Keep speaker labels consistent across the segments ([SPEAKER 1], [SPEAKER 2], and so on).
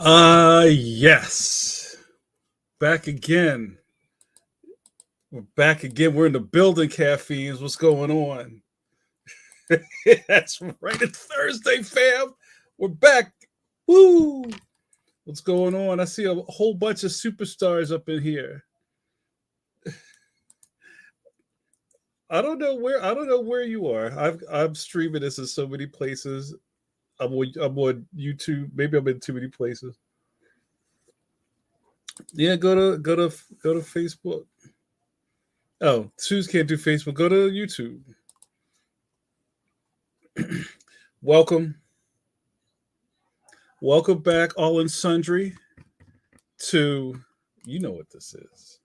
[SPEAKER 1] Yes. Back again. We're back again. We're in the building, caffeines. What's going on? That's right. It's Thursday, fam. We're back. Woo! What's going on? I see a whole bunch of superstars up in here. I don't know where you are. I'm streaming this in so many places. I'm on YouTube. Maybe I'm in too many places. Yeah, go to Facebook. Oh, Suze can't do Facebook. Go to YouTube. Welcome, welcome back, all and sundry, to you know what this is.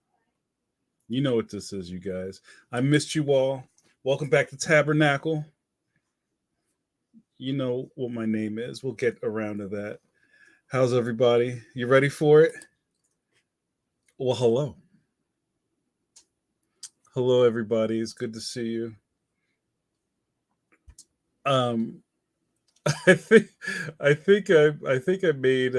[SPEAKER 1] You know what this is, you guys. I missed you all. Welcome back to Tabernacle. You know what my name is. We'll get around to that. How's everybody? You ready for it? Well, hello. Hello, everybody. It's good to see you. Um, I think I think I made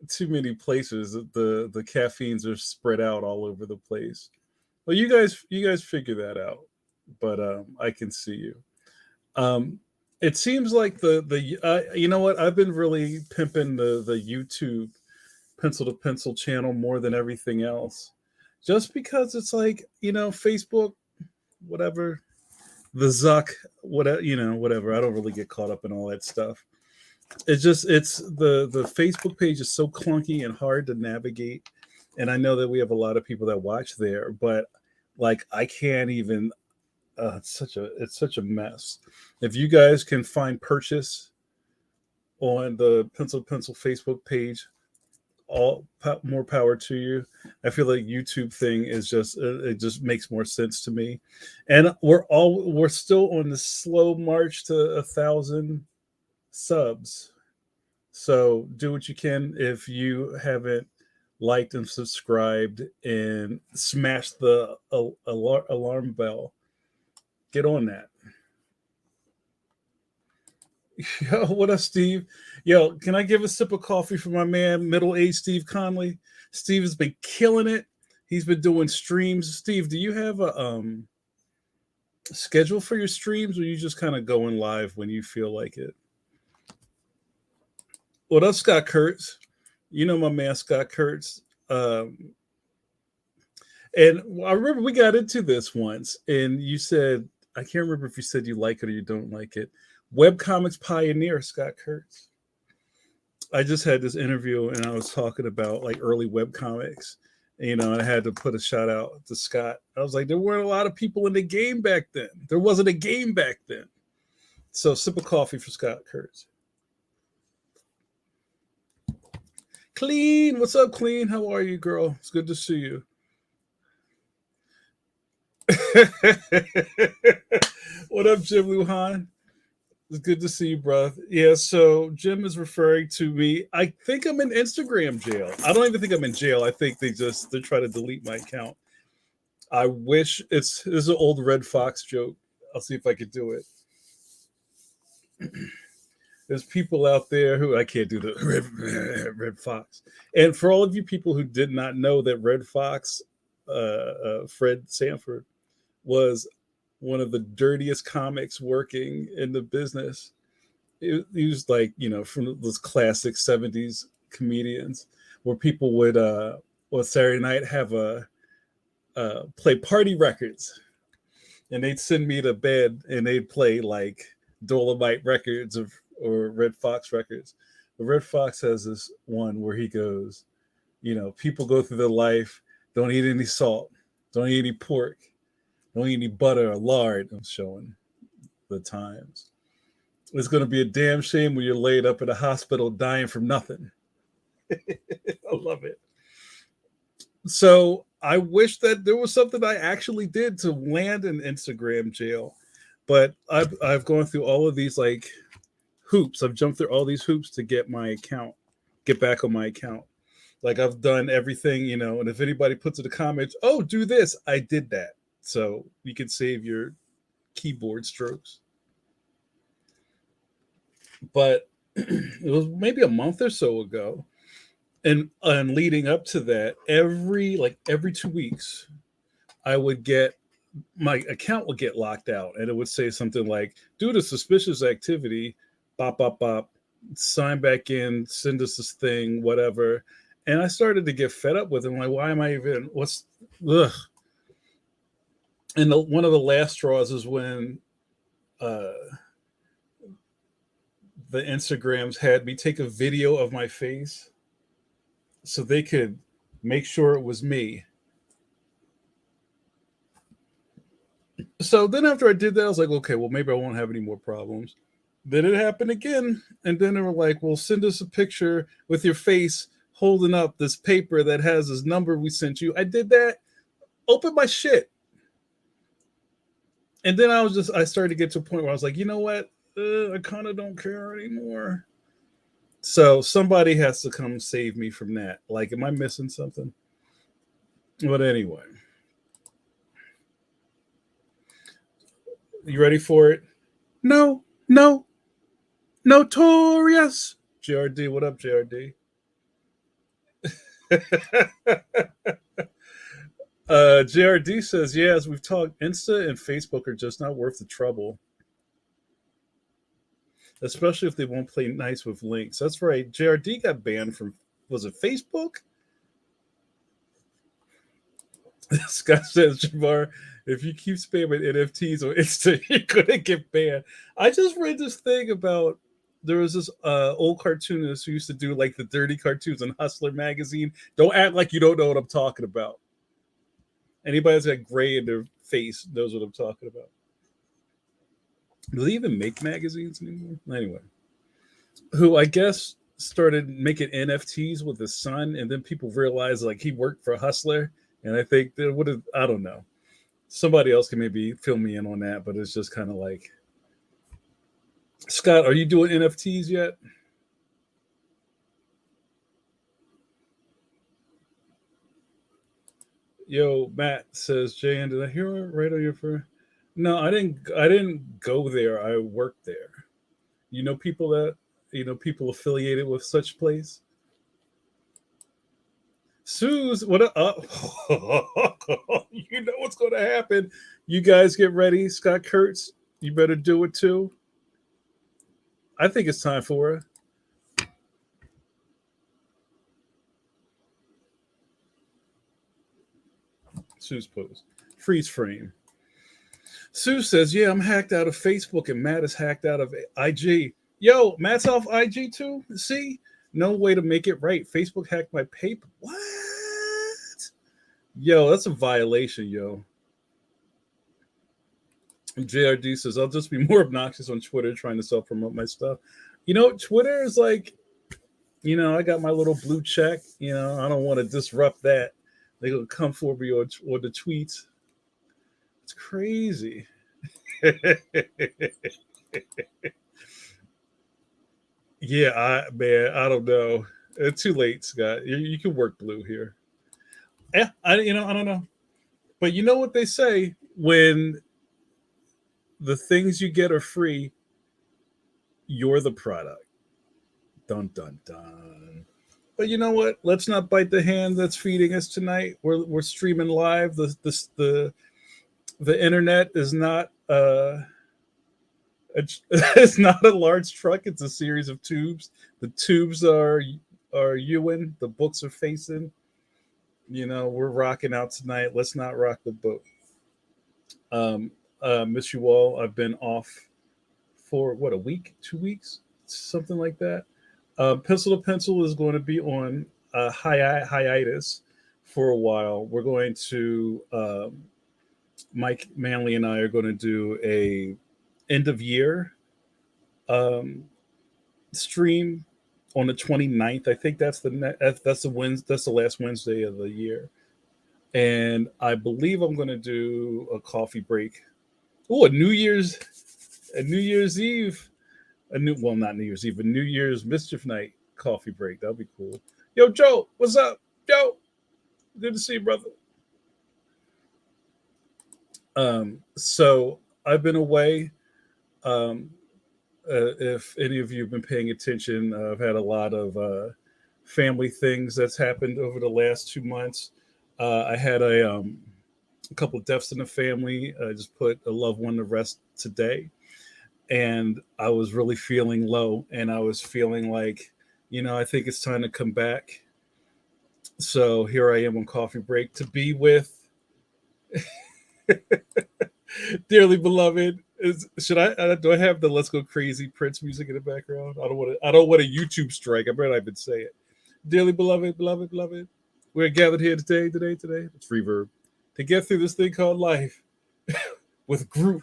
[SPEAKER 1] too many places. The caffeines are spread out all over the place. Well, you guys figure that out, but I can see you. Um, it seems like the you know what, I've been really pimping the YouTube pencil to pencil channel more than everything else, just because it's like Facebook, whatever, the Zuck, whatever, whatever. I don't really get caught up in all that stuff. It's the Facebook page is so clunky and hard to navigate, and I know that we have a lot of people that watch there, but like I can't even. It's such a mess. If you guys can find purchase on the Pencil Facebook page, more power to you. I feel like YouTube thing is just it just makes more sense to me, and we're still on the slow march to 1,000 subs. So do what you can. If you haven't liked and subscribed and smashed the alarm bell, get on that. Yo, what up, Steve? Yo, can I give a sip of coffee for my man, middle-aged Steve Conley? Steve has been killing it. He's been doing streams. Steve, do you have a schedule for your streams, or you just kind of going live when you feel like it? What up, Scott Kurtz? You know my man, Scott Kurtz. And I remember we got into this once, and you said, I can't remember if you said you like it or you don't like it. Webcomics pioneer, Scott Kurtz. I just had this interview and I was talking about like early webcomics, and I had to put a shout out to Scott. I was like, there weren't a lot of people in the game back then. There wasn't a game back then. So sip of coffee for Scott Kurtz. Clean, what's up, Clean? How are you, girl? It's good to see you. What up, Jim Luhan? It's good to see you, bro. Yeah, so Jim is referring to me. I think I'm in Instagram jail. I don't even think I'm in jail. I think they're trying to delete my account. I wish this is an old Red Fox joke. I'll see if I could do it. There's people out there who I can't do the Red Fox. And for all of you people who did not know that Red Fox, Fred Sanford, was one of the dirtiest comics working in the business. He was like, from those classic 70s comedians where people would, on Saturday night, have play party records. And they'd send me to bed and they'd play like Dolomite records or Red Fox records. The Red Fox has this one where he goes, people go through their life, don't eat any salt, don't eat any pork, don't eat any butter or lard. I'm showing the times. It's going to be a damn shame when you're laid up in a hospital dying from nothing. I love it. So I wish that there was something I actually did to land in Instagram jail, but I've gone through all of these like hoops. I've jumped through all these hoops to get back on my account. Like I've done everything, and if anybody puts in the comments, oh, do this, I did that. So you can save your keyboard strokes. But it was maybe a month or so ago, and leading up to that, every 2 weeks, I would get my account would get locked out, and it would say something like, "Due to suspicious activity, bop bop bop, sign back in, send us this thing, whatever." And I started to get fed up with it. I'm like, why am I even? What's ugh? And one of the last straws is when uh, the Instagrams had me take a video of my face so they could make sure it was me. So then after I did that, I was like, okay, well, maybe I won't have any more problems. Then it happened again. And then they were like, well, send us a picture with your face holding up this paper that has this number we sent you. I did that, open my shit. And then I started to get to a point where I was like, you know what? I kind of don't care anymore. So somebody has to come save me from that. Like, am I missing something? But anyway, you ready for it? No, no, notorious. JRD, what up, JRD? JRD says, yeah, as we've talked, Insta and Facebook are just not worth the trouble, especially if they won't play nice with links. That's right. JRD got banned from, was it Facebook? Scott says, Jamar, if you keep spamming NFTs on Insta, you're going to get banned. I just read this thing about, there was this old cartoonist who used to do like the dirty cartoons in Hustler magazine. Don't act like you don't know what I'm talking about. Anybody that's got gray in their face knows what I'm talking about. Do they even make magazines anymore? Anyway, who I guess started making NFTs with his son, and then people realized like he worked for Hustler, and I think that would have, I don't know. Somebody else can maybe fill me in on that, but it's just kind of like, Scott, are you doing NFTs yet? Yo, Matt says, Jan, did I hear it right on your phone? No, I didn't. I didn't go there. I worked there. You know people that people affiliated with such place. Sue's what? You know what's going to happen. You guys get ready. Scott Kurtz, you better do it too. I think it's time for it. Sue's post. Freeze frame. Sue says, yeah, I'm hacked out of Facebook and Matt is hacked out of IG. Yo, Matt's off IG too? See? No way to make it right. Facebook hacked my paper. What? Yo, that's a violation, yo. JRD says, I'll just be more obnoxious on Twitter trying to self promote my stuff. Twitter is like, I got my little blue check. I don't want to disrupt that. They're going to come for me or the tweets. It's crazy. Yeah, man, I don't know. It's too late, Scott. You can work blue here. Yeah, I don't know. But you know what they say when the things you get are free, you're the product. Dun dun dun. But you know what? Let's not bite the hand that's feeding us tonight. We're streaming live. The internet is not it's not a large truck. It's a series of tubes. The tubes are Ewan. The books are facing. We're rocking out tonight. Let's not rock the boat. Miss you all. I've been off for what, a week, 2 weeks, something like that. Pencil to Pencil is going to be on hiatus for a while. We're going to Mike Manley and I are going to do a end of year um, stream on the 29th. I think that's that's the Wednesday, that's the last Wednesday of the year. And I believe I'm going to do a coffee break. Oh, a New Year's Eve, not New Year's Eve, a New Year's Mischief Night coffee break. That'll be cool. Yo, Joe, what's up? Joe, good to see you, brother. So I've been away. Um, If any of you have been paying attention, I've had a lot of family things that's happened over the last 2 months. I had a couple of deaths in the family. I just put a loved one to rest today, and I was really feeling low, and I was feeling like, I think it's time to come back. So here I am on coffee break to be with dearly beloved. Should I do I have the Let's Go Crazy Prince music in the background? I don't want a YouTube strike. I better not even say it. Dearly beloved, beloved, beloved. We're gathered here today. It's reverb to get through this thing called life with group.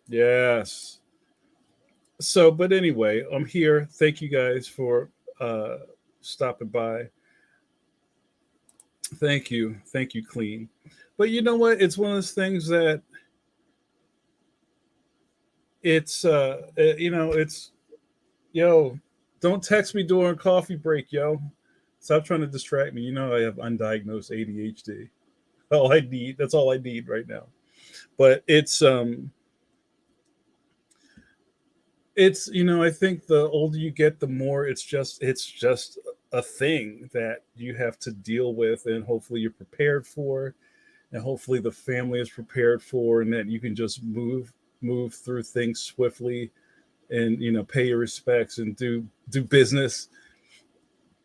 [SPEAKER 1] Yes. So, but anyway, I'm here. Thank you guys for uh stopping by. Thank you, Clean. But you know what? It's one of those things that it's yo, don't text me during coffee break, yo. Stop trying to distract me. You know I have undiagnosed ADHD. That's all I need right now. But it's I think the older you get, the more it's just a thing that you have to deal with, and hopefully you're prepared for, and hopefully the family is prepared for, and that you can just move through things swiftly, and pay your respects and do business,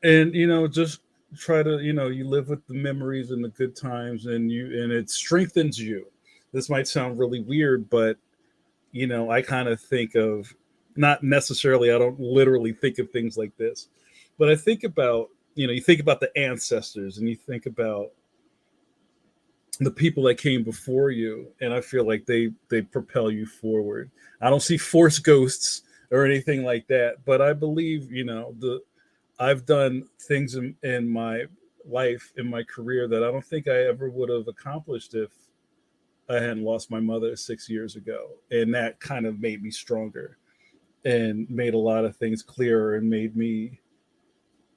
[SPEAKER 1] and just try to you live with the memories and the good times, and it strengthens you. This might sound really weird, but I kind of think of, not necessarily, I don't literally think of things like this, but I think about, you think about the ancestors, and you think about the people that came before you, and I feel like they propel you forward. I don't see force ghosts or anything like that, but I believe, the I've done things in my life, in my career, that I don't think I ever would have accomplished if I hadn't lost my mother 6 years ago. And that kind of made me stronger and made a lot of things clearer, and made me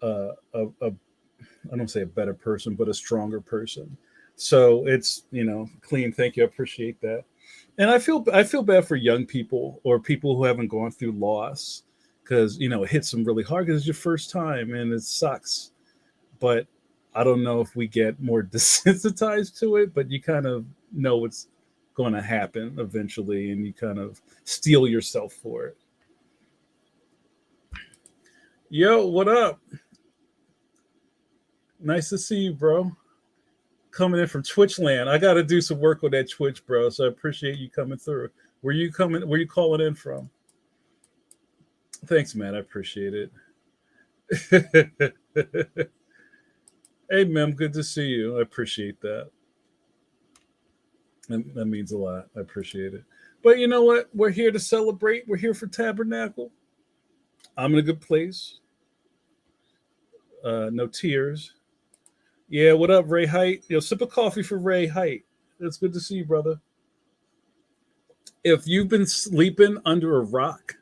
[SPEAKER 1] a I don't say a better person, but a stronger person. So it's, Clean. Thank you. I appreciate that. And I feel bad for young people or people who haven't gone through loss, because it hits them really hard because it's your first time and it sucks. But I don't know if we get more desensitized to it, but you kind of know it's going to happen eventually, and you kind of steel yourself for it. Yo, what up? Nice to see you, bro. Coming in from Twitch land. I got to do some work on that Twitch, bro. So I appreciate you coming through. Where you calling in from? Thanks, man. I appreciate it. Hey, Mem, good to see you. I appreciate that. That means a lot. I appreciate it. But you know what? We're here to celebrate. We're here for Tabernacle. I'm in a good place. No tears. Yeah, what up, Ray Height? Yo, sip of coffee for Ray Height. It's good to see you, brother. If you've been sleeping under a rock,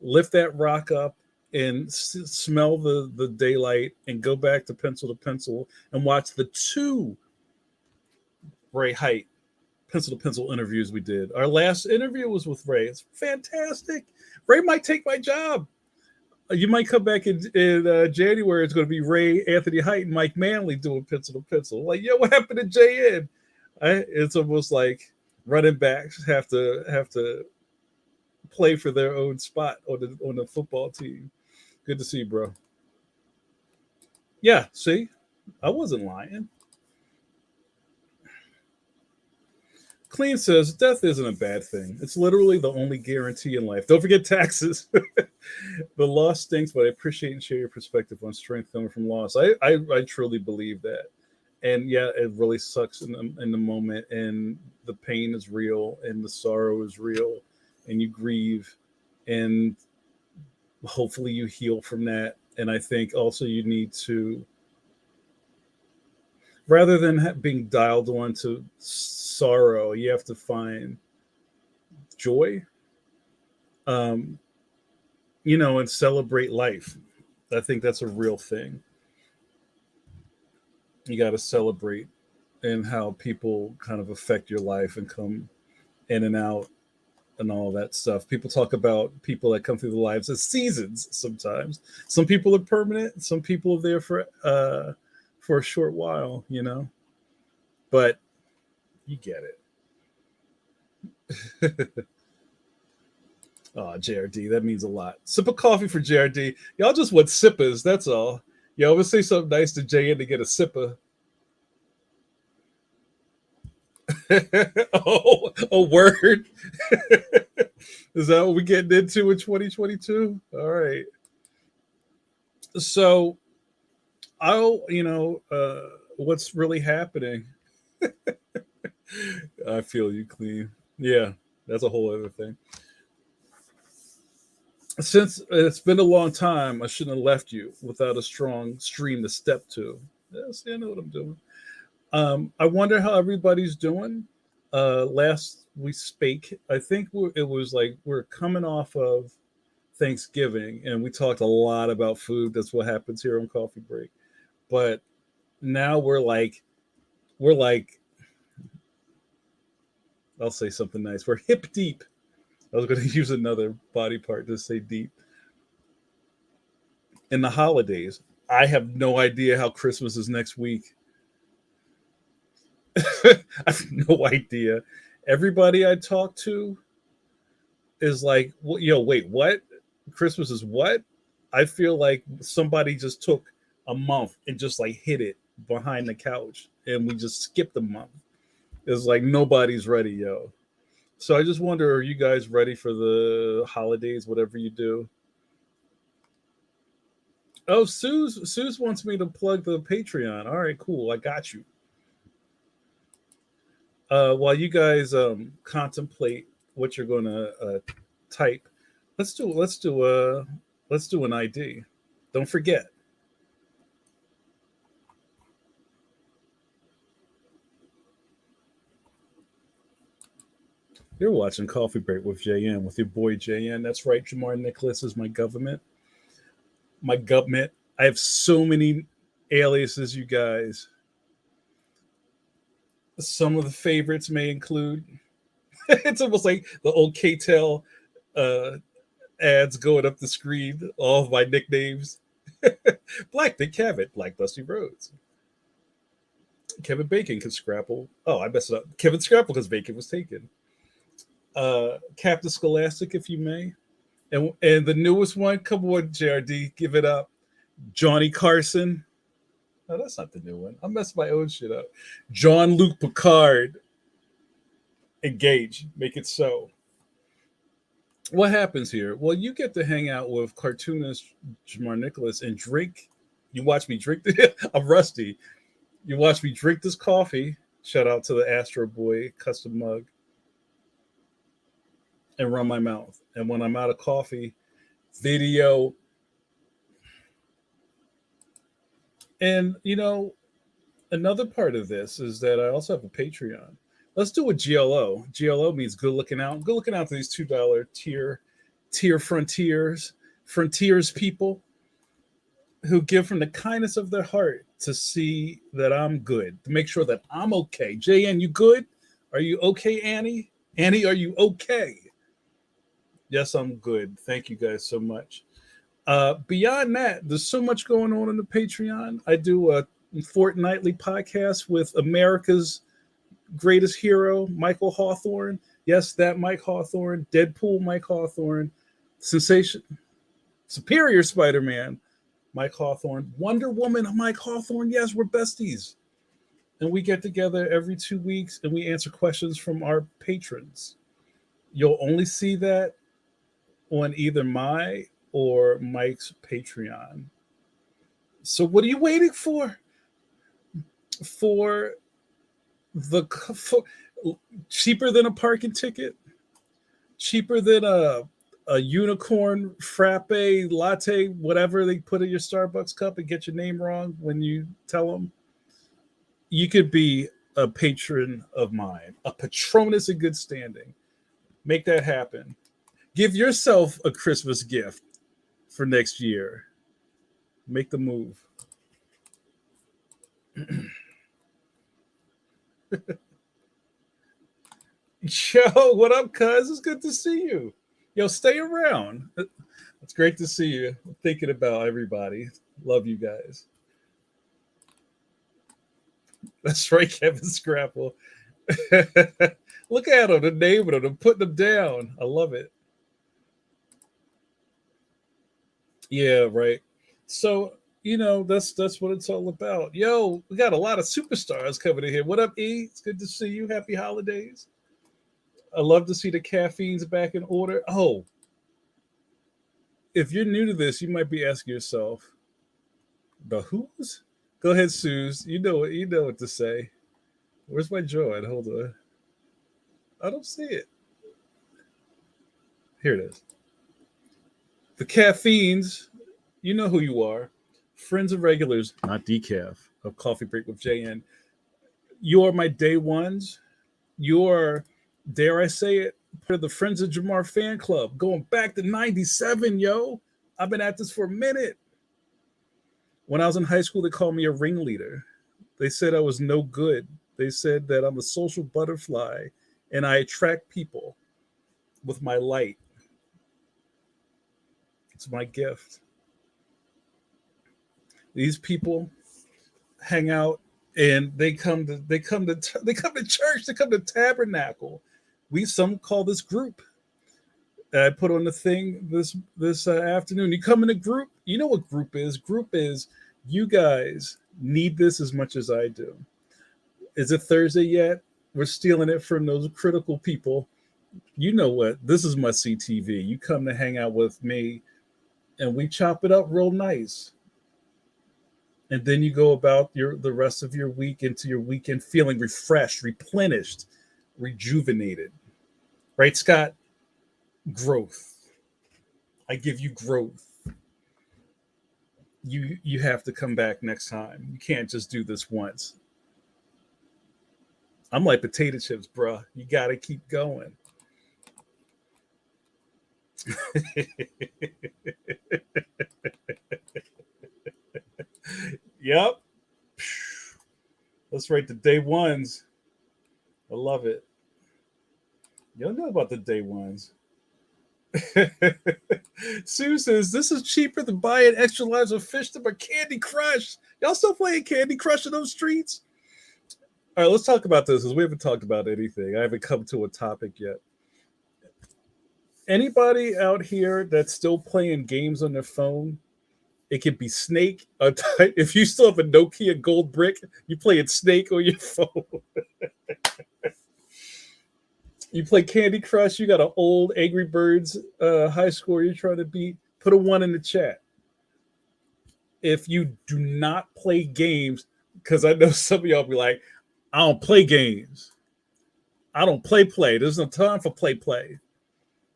[SPEAKER 1] lift that rock up and smell the daylight, and go back to pencil and watch the two Ray Height pencil to pencil interviews we did. Our last interview was with Ray. It's fantastic. Ray might take my job. You might come back in January. It's going to be Ray, Anthony Height, and Mike Manley doing pencil to pencil. Like, yo, what happened to JN? It's almost like running backs have to play for their own spot on the football team. Good to see you, bro. Yeah, see, I wasn't lying. Clean says death isn't a bad thing. It's literally the only guarantee in life. Don't forget taxes. The loss stinks, but I appreciate and share your perspective on strength coming from loss. I truly believe that. And yeah, it really sucks in the moment, and the pain is real, and the sorrow is real, and you grieve, and hopefully you heal from that. And I think also you need to, rather than being dialed on to sorrow, you have to find joy, um, and celebrate life. I think that's a real thing. You got to celebrate, and how people kind of affect your life and come in and out. and all that stuff. People talk about people that come through the lives as seasons sometimes. Some people are permanent, some people are there for a short while, you know. But you get it. Oh, JRD, that means a lot. Sip of coffee for JRD. Y'all just want sippers, that's all. You always say something nice to JN to get a sipper. Oh, a word. Is that what we're getting into in 2022? All right. So, what's really happening? I feel you clean. Yeah, that's a whole other thing. Since it's been a long time, I shouldn't have left you without a strong stream to step to. Yes, I know what I'm doing. I wonder how everybody's doing. Last we spake, I think it was like we're coming off of Thanksgiving, and we talked a lot about food. That's what happens here on Coffee Break. But now we're like, I'll say something nice. We're hip deep. I was going to use another body part to say deep in the holidays. I have no idea how Christmas is next week. I have no idea. Everybody I talk to is like, well, wait, what? Christmas is what? I feel like somebody just took a month and just like hid it behind the couch and we just skipped a month. It's like nobody's ready, yo. So I just wonder, are you guys ready for the holidays, whatever you do? Oh, Suze wants me to plug the Patreon. All right, cool. I got you. While you guys contemplate what you're going to type, let's do an ID. Don't forget. You're watching Coffee Break with JN, with your boy JN. That's right, Jamar Nicholas is my government. My government. I have so many aliases, you guys. Some of the favorites may include. It's almost like the old KTEL uh, ads going up the screen. All of my nicknames: Black Dick Cavett, Black Dusty Rhodes, Kevin Bacon, because Scrapple. Oh, I messed it up. Kevin Scrapple, because Bacon was taken. Captain Scholastic, if you may, and the newest one. Come on, JRD, give it up. Johnny Carson. No, that's not the new one. I'm messing my own shit up. John Luc Picard. Engage. Make it so. What happens here? Well, you get to hang out with cartoonist Jamar Nicholas and drink. You watch me drink. I'm rusty. You watch me drink this coffee. Shout out to the Astro Boy custom mug and run my mouth. And when I'm out of coffee, video. And another part of this is that I also have a Patreon. Let's do a GLO. GLO means good looking out. Good looking out to these $2 tier frontiers people who give from the kindness of their heart to see that I'm good, to make sure that I'm okay. JN, you good? Are you okay, Annie? Annie, are you okay? Yes, I'm good. Thank you guys so much. Beyond that, there's so much going on in the Patreon. I do a fortnightly podcast with America's greatest hero, Michael Hawthorne. Yes, that Mike Hawthorne, Deadpool Mike Hawthorne, Sensation, Superior Spider-Man, Mike Hawthorne, Wonder Woman, Mike Hawthorne. Yes, we're besties. And we get together every 2 weeks and we answer questions from our patrons. You'll only see that on either my or Mike's Patreon. So what are you waiting for? For the for, cheaper than a parking ticket, cheaper than a unicorn frappe latte, whatever they put in your Starbucks cup and get your name wrong when you tell them. You could be a patron of mine, a patronus in good standing. Make that happen. Give yourself a Christmas gift for next year. Make the move. Yo, what up, cuz? It's good to see you. Yo, stay around. It's great to see you. I'm thinking about everybody. Love you guys. That's right, Kevin Scrapple. Look at them, the naming them, putting them down. I love it. Yeah, right. So, that's what it's all about. Yo, we got a lot of superstars coming in here. What up, E? It's good to see you. Happy holidays. I love to see the caffeine's back in order. Oh, if you're new to this, you might be asking yourself, the who's? Go ahead, Suze. You know what to say. Where's my joy? Hold on. I don't see it. Here it is. The caffeines, you know who you are. Friends and regulars, not decaf, of Coffee Break with JN. You are my day ones. You're, dare I say it, part of the Friends of Jamar fan club, going back to 97, yo. I've been at this for a minute. When I was in high school, they called me a ringleader. They said I was no good. They said that I'm a social butterfly and I attract people with my light. It's my gift. These people hang out and they come to church, they come to tabernacle. We some call this group. I put on the thing this afternoon. You come in a group. You know what group is? Group is you guys need this as much as I do. Is it Thursday yet? We're stealing it from those critical people. You know what? This is my CTV. You come to hang out with me, and we chop it up real nice. And then you go about the rest of your week into your weekend feeling refreshed, replenished, rejuvenated. Right, Scott? Growth. I give you growth. You have to come back next time. You can't just do this once. I'm like potato chips, bruh. You got to keep going. Yep. That's right. The day ones. I love it. You don't know about the day ones. Sue says this is cheaper than buying extra large of fish to my Candy Crush. Y'all still playing Candy Crush in those streets? All right, let's talk about this because we haven't talked about anything. I haven't come to a topic yet. Anybody out here that's still playing games on their phone? It could be Snake. If you still have a Nokia Gold Brick, you playing Snake on your phone. You play Candy Crush. You got an old Angry Birds high score you're trying to beat. Put a one in the chat. If you do not play games, because I know some of y'all be like, I don't play games. I don't play. There's no time for play.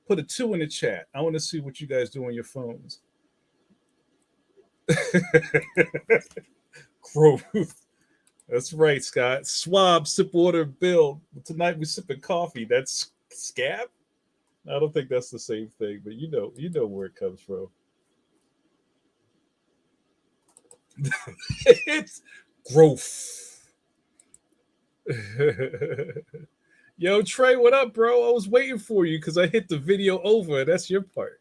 [SPEAKER 1] Put a two in the chat. I want to see what you guys do on your phones. Growth. That's right, Scott. Swab, sip water, build. Tonight we sipping coffee. That's scab. I don't think that's the same thing, but you know where it comes from. It's growth. Yo, Trey, what up, bro? I was waiting for you because I hit the video over. That's your part.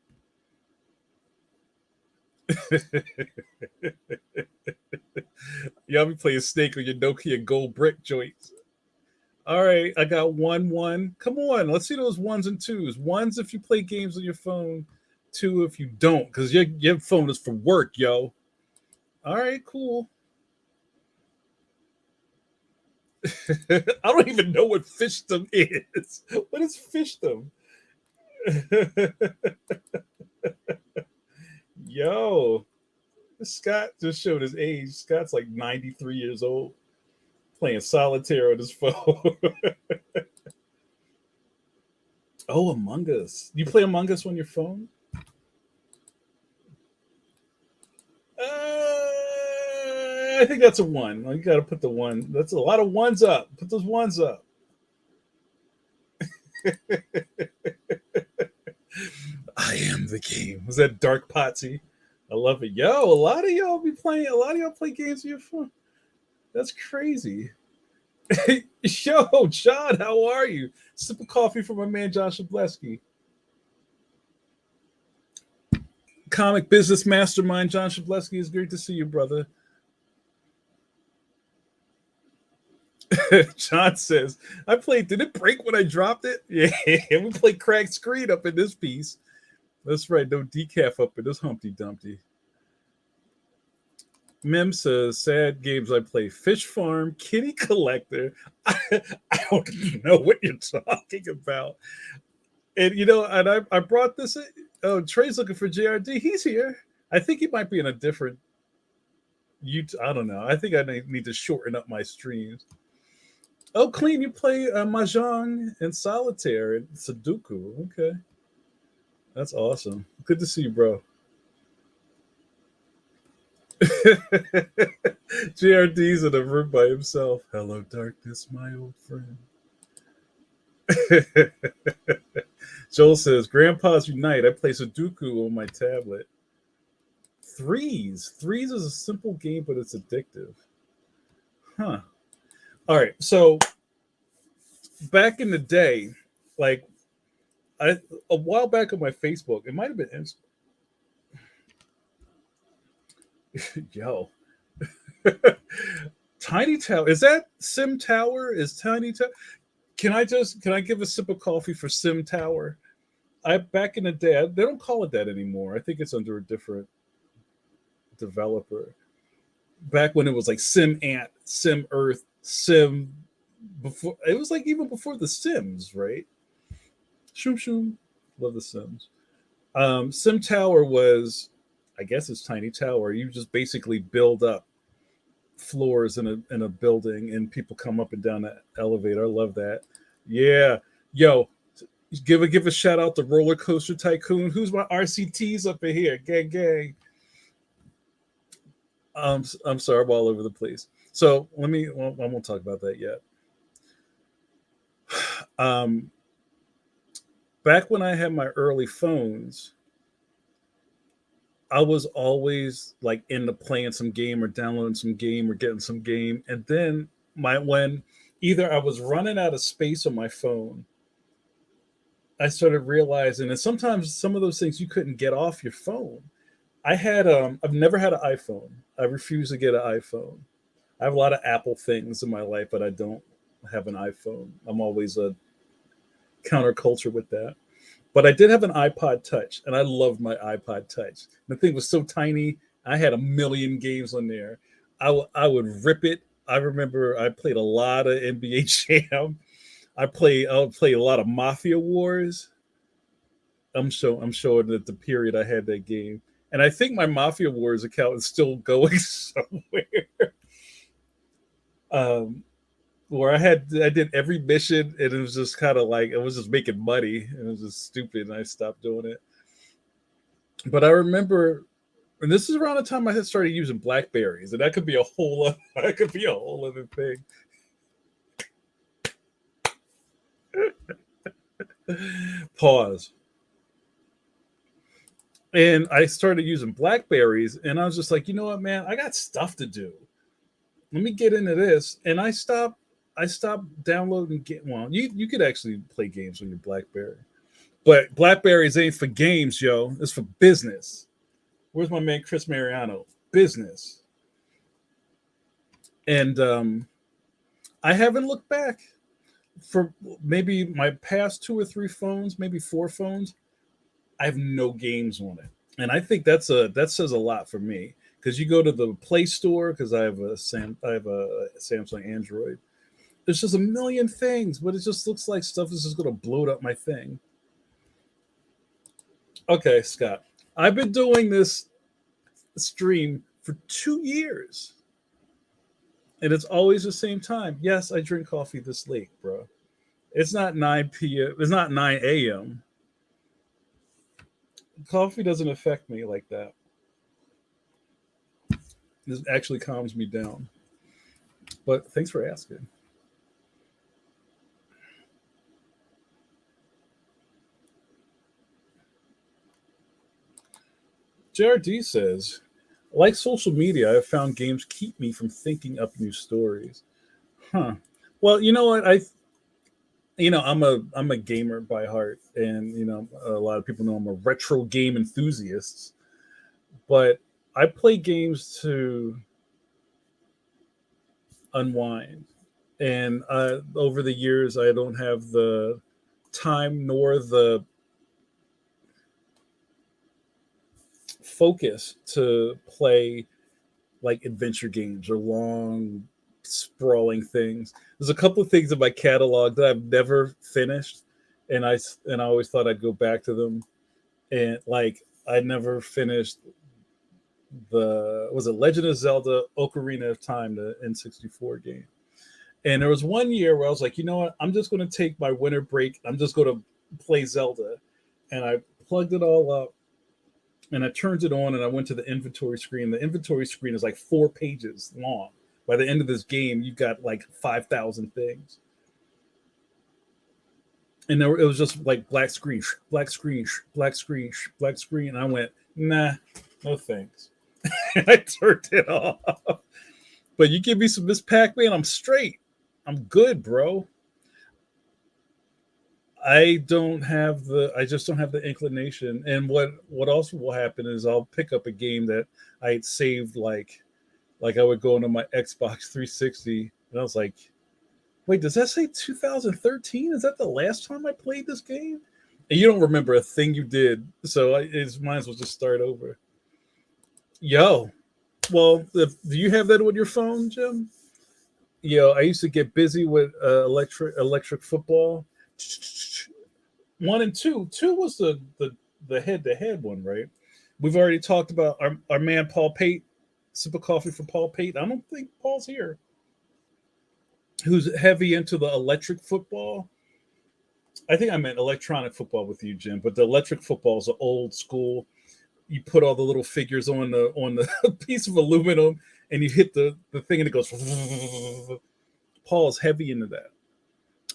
[SPEAKER 1] Y'all be playing Snake on your Nokia Gold Brick joints. All right, I got 1-1. Come on, let's see those ones and twos. Ones if you play games on your phone. Two if you don't, because your phone is for work, yo. All right, cool. I don't even know what fishdom is. What is fishdom? Yo, Scott just showed his age. Scott's like 93 years old, playing solitaire on his phone. Oh, Among Us. You play Among Us on your phone? I think that's a one. You got to put the one. That's a lot of ones up. Put those ones up. I am the game. Was that Dark Potsy? I love it. Yo, a lot of y'all be playing. A lot of y'all play games on your phone. That's crazy. Yo, John, how are you? Sip of coffee for my man John Shableski. Comic business mastermind John Shableski. It's great to see you, brother. John says, I played, did it break when I dropped it? Yeah, we played cracked screen up in this piece. That's right, no decaf up in this Humpty Dumpty. Mem says, sad games I play. Fish Farm, Kitty Collector. I don't know what you're talking about. And, and I brought this in. Oh, Trey's looking for JRD. He's here. I think he might be in a different YouTube. I don't know. I think I need to shorten up my streams. Oh, Clean, you play Mahjong and Solitaire and Sudoku. Okay. That's awesome. Good to see you, bro. JRD's in a room by himself. Hello, darkness, my old friend. Joel says, Grandpa's Unite. I play Sudoku on my tablet. Threes. Threes is a simple game, but it's addictive. Huh. All right. So back in the day, like a while back on my Facebook, it might have been Yo. Tiny Tower. Is that Sim Tower? Is Tiny Tower? Can I give a sip of coffee for Sim Tower? Back in the day, they don't call it that anymore. I think it's under a different developer. Back when it was like Sim Ant, Sim Earth, Sim before it was like even before the Sims, right? Shoom shoom. Love the Sims. Sim Tower was, I guess it's Tiny Tower. You just basically build up floors in a building and people come up and down the elevator. I love that. Yeah. Yo, give a shout out to Roller Coaster Tycoon. Who's my RCTs up in here? Gang gang. I'm sorry, I'm all over the place. So I won't talk about that yet. Back when I had my early phones, I was always like into playing some game or downloading some game or getting some game. And then when either I was running out of space on my phone, I started realizing that sometimes some of those things you couldn't get off your phone. I've never had an iPhone. I refuse to get an iPhone. I have a lot of Apple things in my life, but I don't have an iPhone. I'm always a counterculture with that. But I did have an iPod Touch, and I loved my iPod Touch. The thing was so tiny. I had a million games on there. I would rip it. I remember I played a lot of NBA Jam. I would play a lot of Mafia Wars. I'm showing that the period I had that game. And I think my Mafia Wars account is still going somewhere. Where I did every mission and it was just kind of like it was just making money. It was just stupid and I stopped doing it. But I remember, and this is around the time I had started using Blackberries, and that could be a whole other thing. Pause. And I started using Blackberries, and I was just like, you know what, man, I got stuff to do. Let me get into this. And I stopped downloading you could actually play games on your Blackberry. But Blackberries ain't for games, yo. It's for business. Where's my man Chris Mariano? Business. And I haven't looked back. For maybe my past 2 or 3 phones, maybe 4 phones, I have no games on it. And I think that says a lot for me. Because you go to the Play Store, because I have a Samsung Android. There's just a million things, but it just looks like stuff is just going to bloat up my thing. Okay, Scott. I've been doing this stream for 2 years. And it's always the same time. Yes, I drink coffee this late, bro. It's not 9 p.m. It's not 9 a.m. Coffee doesn't affect me like that. This actually calms me down. But thanks for asking. JRD says, like social media, I've found games keep me from thinking up new stories. Huh. Well, you know what? I'm a gamer by heart, and a lot of people know I'm a retro game enthusiast. But I play games to unwind, and over the years, I don't have the time nor the focus to play like adventure games or long sprawling things. There's a couple of things in my catalog that I've never finished, and I always thought I'd go back to them. And like I never finished the was it Legend of Zelda Ocarina of Time, the N64 game. And there was one year where I was like, you know what? I'm just going to take my winter break. I'm just going to play Zelda, and I plugged it all up and I turned it on and I went to the inventory screen. The inventory screen is like 4 pages long. By the end of this game, you've got like 5,000 things. And it was just like black screen, black screen, black screen, black screen. And I went, nah, no thanks. And I turned it off. But you give me some Miss Pac-Man, I'm straight. I'm good, bro. I just don't have the inclination. And what also will happen is I'll pick up a game that I had saved, like I would go into my Xbox 360 and I was like, wait, does that say 2013? Is that the last time I played this game? And you don't remember a thing you did, so it's might as well just start over. Yo, well, do you have that on your phone, Jim? I used to get busy with electric football. 1 and 2. Two was the head to head one, right? We've already talked about our man Paul Pate. Sip of coffee for Paul Pate. I don't think Paul's here. Who's heavy into the electric football? I think I meant electronic football with you, Jim. But the electric football is the old school. You put all the little figures on the piece of aluminum, and you hit the thing, and it goes. Paul's heavy into that.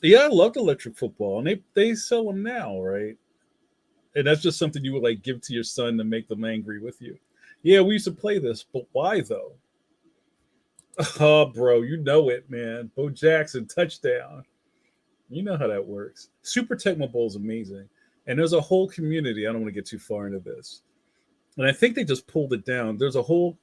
[SPEAKER 1] Yeah, I loved electric football, and they sell them now, right? And that's just something you would like give to your son to make them angry with you. Yeah, we used to play this, but why though? Oh, bro, you know it, man. Bo Jackson touchdown. You know how that works. Super Tecmo Bowl is amazing, and there's a whole community. I don't want to get too far into this, and I think they just pulled it down. There's a whole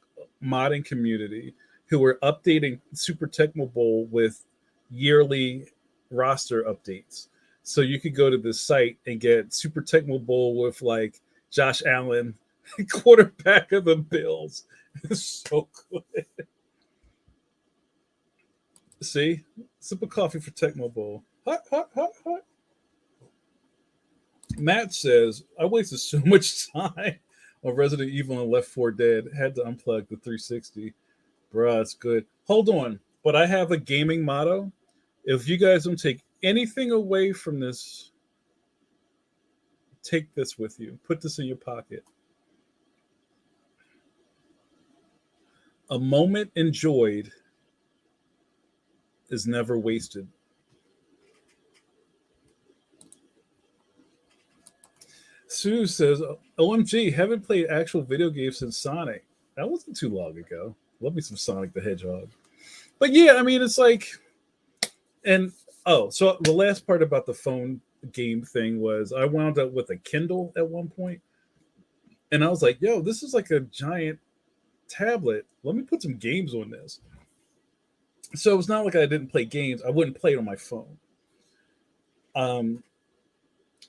[SPEAKER 1] modding community who are updating Super Tecmo Bowl with yearly roster updates. So you could go to this site and get Super Tecmo Bowl with like Josh Allen, quarterback of the Bills. It's so good. See? Sip of coffee for Tecmo Bowl. Hot, hot, hot, hot. Matt says, I wasted so much time on Resident Evil and Left 4 Dead. Had to unplug the 360. Bruh, it's good. Hold on. But I have a gaming motto. If you guys don't take anything away from this, take this with you. Put this in your pocket. A moment enjoyed is never wasted. Sue says, OMG, haven't played actual video games since Sonic. That wasn't too long ago. Love me some Sonic the Hedgehog. But yeah, I mean, it's like, and so the last part about the phone game thing was I wound up with a Kindle at one point, and I was like, yo, this is like a giant tablet. Let me put some games on this. So it's not like I didn't play games. I wouldn't play it on my phone.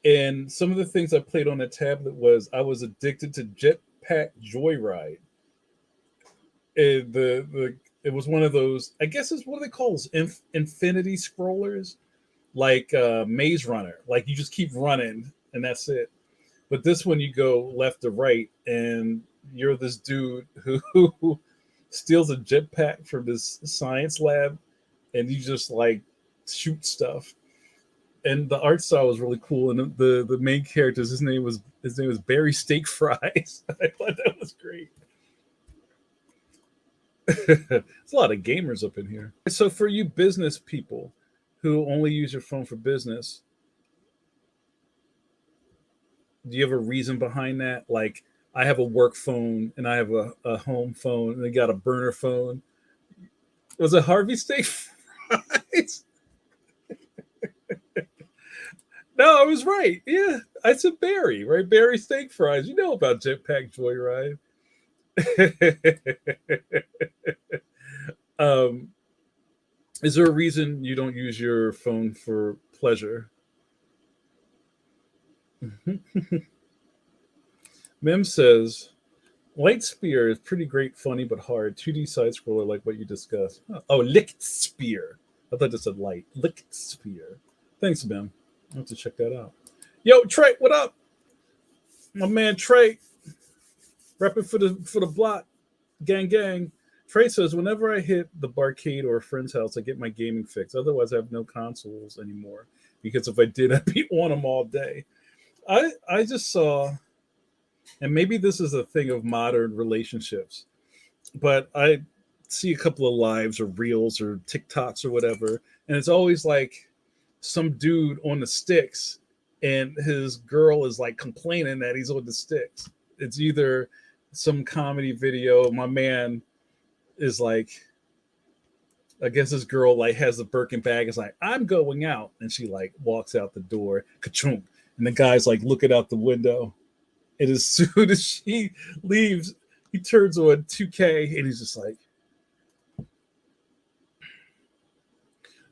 [SPEAKER 1] And some of the things I played on the tablet was I was addicted to Jetpack Joyride. It was one of those. I guess it's what they call infinity scrollers, like Maze Runner. Like you just keep running and that's it. But this one you go left to right, and you're this dude who steals a jetpack from this science lab, and you just like shoot stuff. And the art style was really cool. And the main characters, his name was Barry Steak Fries. I thought that was great. There's a lot of gamers up in here. So for you business people who only use your phone for business, do you have a reason behind that? Like I have a work phone and I have a home phone and they got a burner phone. Was it Harvey Steak Fries? No, I was right. Yeah, I said Barry, right? Barry steak fries. You know about Jetpack Joyride. um, is there a reason you don't use your phone for pleasure? Mim says, Light Spear is pretty great, funny, but hard. 2D side scroller like what you discussed. Oh, Licht Spear. I thought it said light. Licht Spear. Thanks, Mim. I'll have to check that out. Yo, Trey, what up? My man Trey, repping for the block. Gang gang. Trey says, whenever I hit the barcade or a friend's house, I get my gaming fix. Otherwise, I have no consoles anymore. Because if I did, I'd be on them all day. I just saw, and maybe this is a thing of modern relationships, but I see a couple of lives or reels or TikToks or whatever, and it's always like some dude on the sticks, and his girl is like complaining that he's on the sticks. It's either some comedy video. My man is like, I guess his girl like has a Birkin bag. It's like, I'm going out, and she like walks out the door, ka-chunk, and the guy's like looking out the window. And as soon as she leaves, he turns on 2K, and he's just like,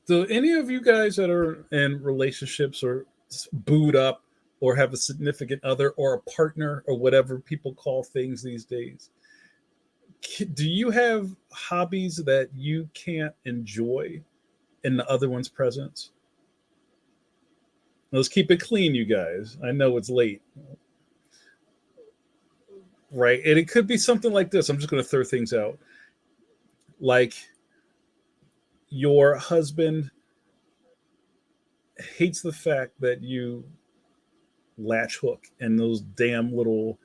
[SPEAKER 1] do any of you guys that are in relationships or booed up or have a significant other or a partner or whatever people call things these days, do you have hobbies that you can't enjoy in the other one's presence? Let's keep it clean, you guys. I know it's late, right? And it could be something like this. I'm just going to throw things out. Like your husband hates the fact that you latch hook and those damn little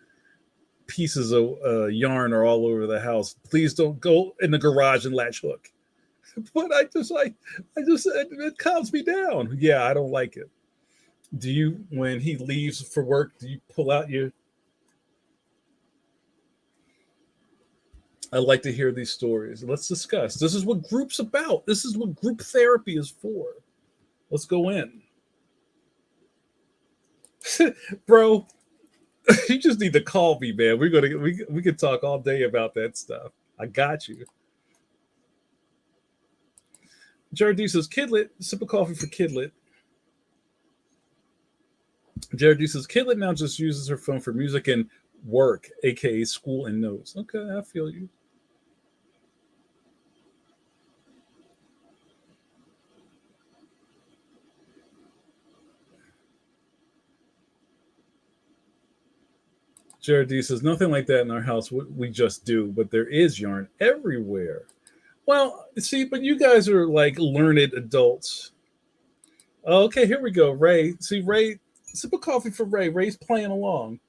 [SPEAKER 1] pieces of yarn are all over the house. Please don't go in the garage and latch hook. But I just it calms me down. Yeah, I don't like it. Do you, when he leaves for work, do you pull out your? I like to hear these stories. Let's discuss. This is what group's about. This is what group therapy is for. Let's go in, bro. You just need to call me, man. We can talk all day about that stuff. I got you. Jared says, Kidlet, sip of coffee for Kidlet. Jared says, Kidlet now just uses her phone for music and work, aka school and notes. Okay, I feel you. Jared says, nothing like that in our house. We just do, but there is yarn everywhere. Well, see, but you guys are like learned adults. Okay, here we go. Ray. See, Ray, sip of coffee for Ray. Ray's playing along.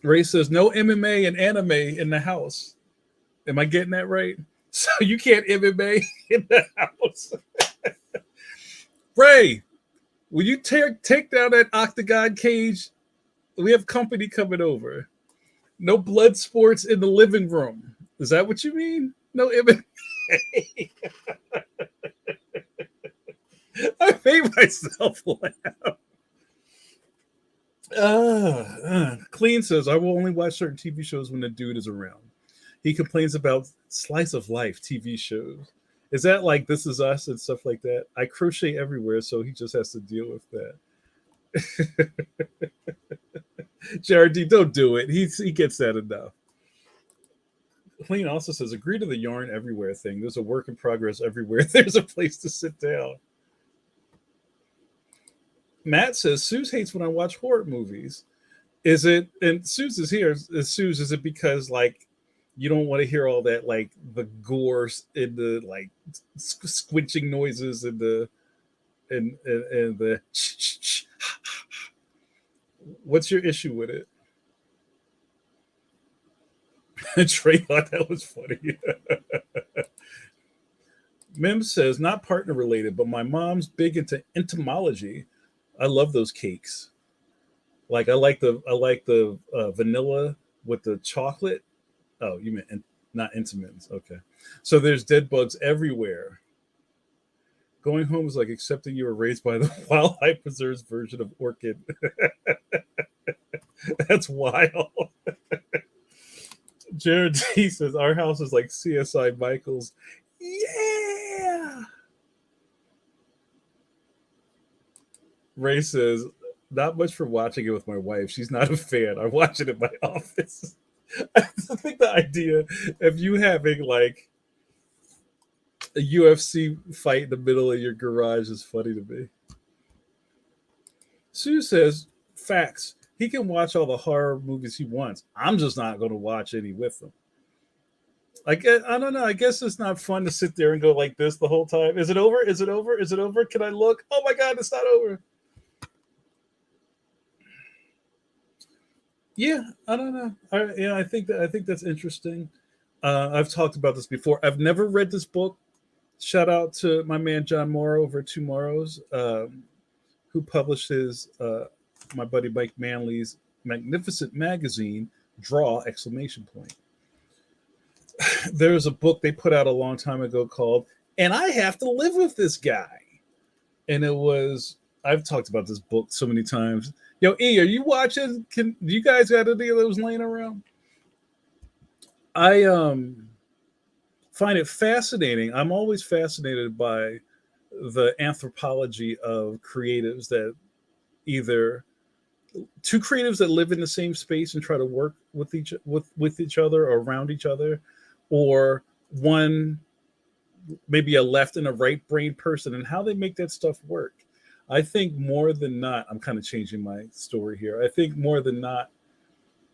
[SPEAKER 1] Ray says, no MMA and anime in the house. Am I getting that right? So you can't MMA in the house. Ray, will you take down that octagon cage? We have company coming over. No blood sports in the living room. Is that what you mean? No MMA. I made myself laugh. Clean says, I will only watch certain TV shows when the dude is around. He complains about slice of life TV shows. Is that like This Is Us and stuff like that? I crochet everywhere, so he just has to deal with that. JRD, don't do it. He gets that enough. Clean also says, agree to the yarn everywhere thing. There's a work in progress everywhere. There's a place to sit down. Matt says, Suze hates when I watch horror movies. Is it, and Suze is here, Suze, is it because like you don't want to hear all that, like the gore and the like squinching noises and the, and the, what's your issue with it? Trey thought that was funny. Mim says, not partner related, but my mom's big into entomology. I love those cakes. Like I like the vanilla with the chocolate. Oh, you meant not Entenmann's. Okay. So there's dead bugs everywhere. Going home is like accepting you were raised by the wildlife preserve's version of orchid. That's wild. Jared D says our house is like CSI Michaels. Yeah. Ray says not much for watching it with my wife. She's not a fan. I watch it in my office. I think the idea of you having like a UFC fight in the middle of your garage is funny to me. Sue says, facts. He can watch all the horror movies he wants. I'm just not going to watch any with him. I don't know. I guess it's not fun to sit there and go like this the whole time. Is it over? Is it over? Is it over? Can I look? Oh my God, it's not over. Yeah, I don't know. I think that's interesting. I've talked about this before. I've never read this book. Shout out to my man John Morrow over Tomorrow's, who publishes my buddy Mike Manley's magnificent magazine, Draw! Exclamation point. There's a book they put out a long time ago called "And I Have to Live with This Guy," and it was. I've talked about this book so many times. Yo, E, are you watching? Do you guys got any of those laying around? I find it fascinating. I'm always fascinated by the anthropology of creatives that either two creatives that live in the same space and try to work with each other or around each other, or one maybe a left and a right brain person and how they make that stuff work. I think more than not, I'm kind of changing my story here. I think more than not,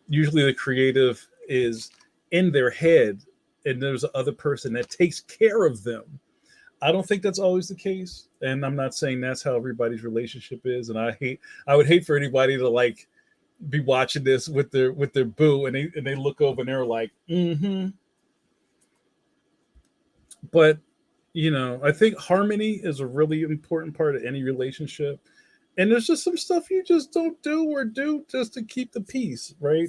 [SPEAKER 1] usually the creative is in their head and there's the other person that takes care of them. I don't think that's always the case. And I'm not saying that's how everybody's relationship is. And I would hate for anybody to like be watching this with their boo and they look over and they're like, mm-hmm. But I think harmony is a really important part of any relationship. And there's just some stuff you just don't do or do just to keep the peace, right?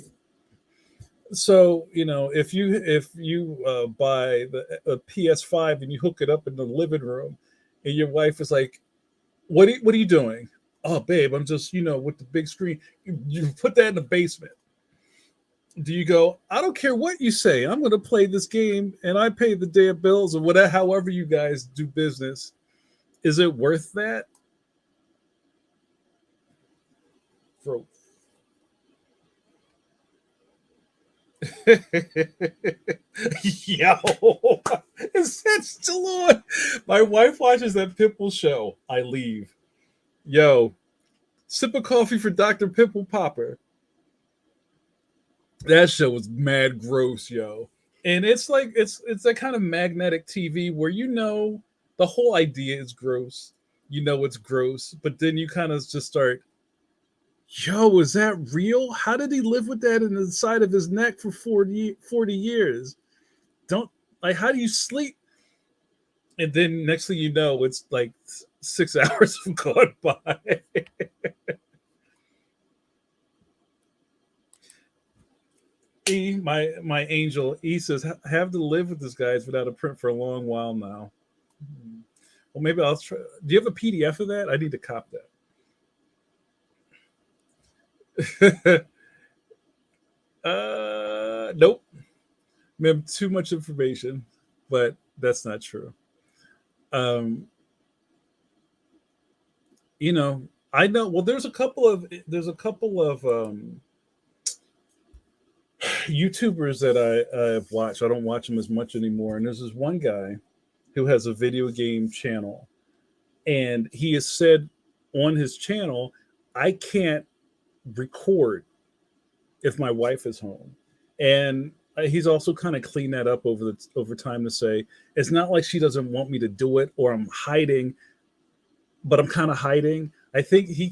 [SPEAKER 1] So if you buy a PS5 and you hook it up in the living room, and your wife is like, "What are you doing?" "Oh, babe, I'm just with the big screen." You put that in the basement. Do you go, "I don't care what you say. I'm going to play this game, and I pay the damn bills or whatever." However you guys do business, is it worth that? Bro. Yo, is that still on? My wife watches that Pimple show. I leave. Yo, sip of coffee for Dr. Pimple Popper. That show was mad gross, yo. And it's like it's that kind of magnetic TV where the whole idea is gross. It's gross, but then you kind of just start, yo, is that real? How did he live with that in the side of his neck for 40 years? Don't like, how do you sleep? And then next thing you know, it's like 6 hours have gone by. My angel, E says, have to live with this guy's without a print for a long while now. Well, maybe I'll try. Do you have a PDF of that? I need to cop that. Nope. We have too much information, but that's not true. Um, I know. Well, there's a couple of YouTubers that I've watched. I don't watch them as much anymore. And there's this one guy who has a video game channel, and he has said on his channel, "I can't record if my wife is home," and he's also kind of cleaned that up over time to say it's not like she doesn't want me to do it or I'm hiding, but I'm kind of hiding. I think he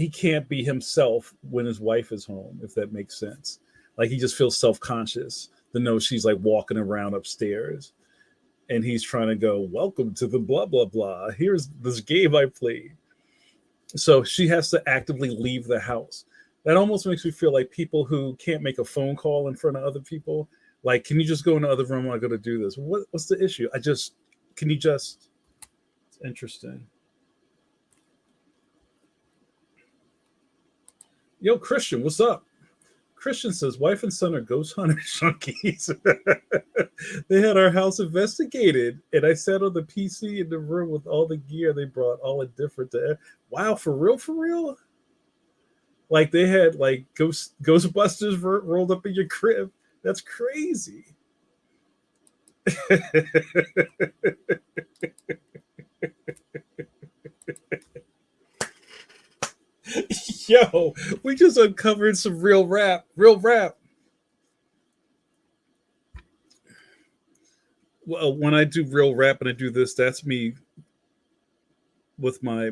[SPEAKER 1] can't be himself when his wife is home, if that makes sense. Like he just feels self-conscious to know she's like walking around upstairs and he's trying to go, "Welcome to the blah, blah, blah. Here's this game I played." So she has to actively leave the house. That almost makes me feel like people who can't make a phone call in front of other people. Like, can you just go in the other room? I got to do this. What's the issue? Can you just? It's interesting. Yo, Christian, what's up? Christian says, wife and son are ghost hunter junkies. They had our house investigated, and I sat on the PC in the room with all the gear they brought, all indifferent to. Wow, for real, for real? Like they had like Ghostbusters rolled up in your crib. That's crazy. Yo, we just uncovered some real rap. Real rap. Well, when I do real rap and I do this, that's me with my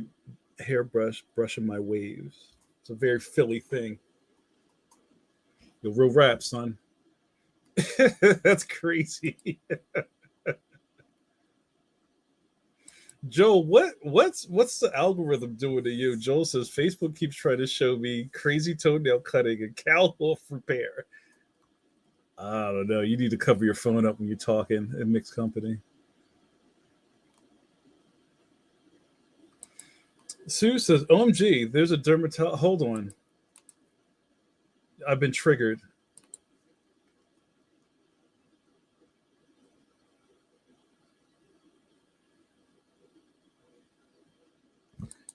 [SPEAKER 1] hairbrush brushing my waves. It's a very Philly thing. The real rap, son. That's crazy. Joel, what's the algorithm doing to you? Joel says Facebook keeps trying to show me crazy toenail cutting and cow hoof repair. I don't know. You need to cover your phone up when you're talking in mixed company. Sue says, OMG, there's a dermatologist. Hold on. I've been triggered.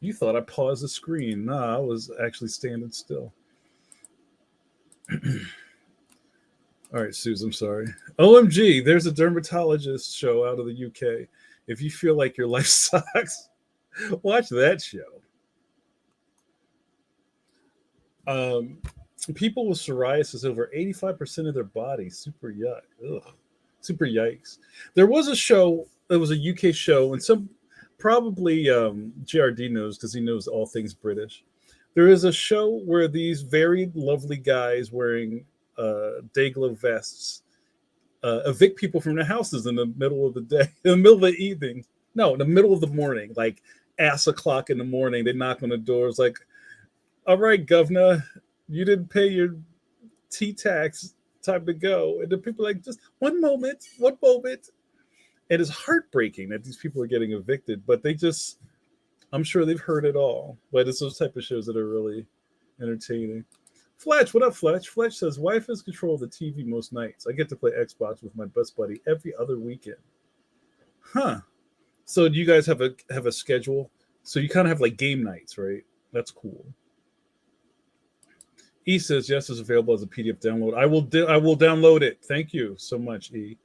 [SPEAKER 1] You thought I paused the screen. Nah, I was actually standing still. All right, Suze, I'm sorry. OMG, there's a dermatologist show out of the UK. If you feel like your life sucks, watch that show. People with psoriasis, over 85% of their body, super yuck. Ugh. Super yikes. There was a show, it was a UK show, and some probably JRD knows because he knows all things British. There is a show where these very lovely guys wearing day glow vests evict people from their houses in the middle of the day, in the middle of the evening. No, in the middle of the morning, like ass o'clock in the morning. They knock on the doors like, all right, governor, you didn't pay your T-tax, time to go. And the people are like, just one moment. And it's heartbreaking that these people are getting evicted, but they just, I'm sure they've heard it all. But it's those type of shows that are really entertaining. Fletch, what up, Fletch? Fletch says, wife has control of the TV most nights. I get to play Xbox with my best buddy every other weekend. Huh. So do you guys have a schedule? So you kind of have like game nights, right? That's cool. E says, yes, it's available as a PDF download. I will download it. Thank you so much, E.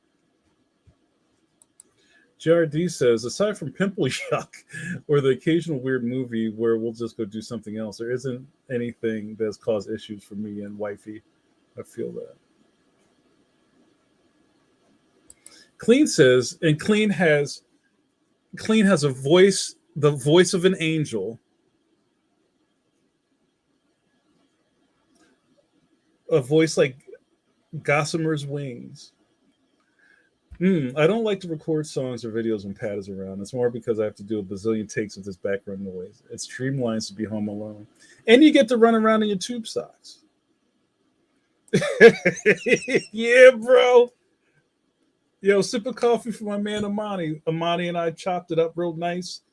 [SPEAKER 1] JRD says, aside from Pimple Yuck or the occasional weird movie where we'll just go do something else, there isn't anything that's caused issues for me and wifey. I feel that. Clean says, and Clean has a voice, the voice of an angel. A voice like Gossamer's wings. I don't like to record songs or videos when Pat is around. It's more because I have to do a bazillion takes with this background noise. It streamlines to be home alone. And you get to run around in your tube socks. Yeah, bro. Yo, sip of coffee for my man Amani. Amani and I chopped it up real nice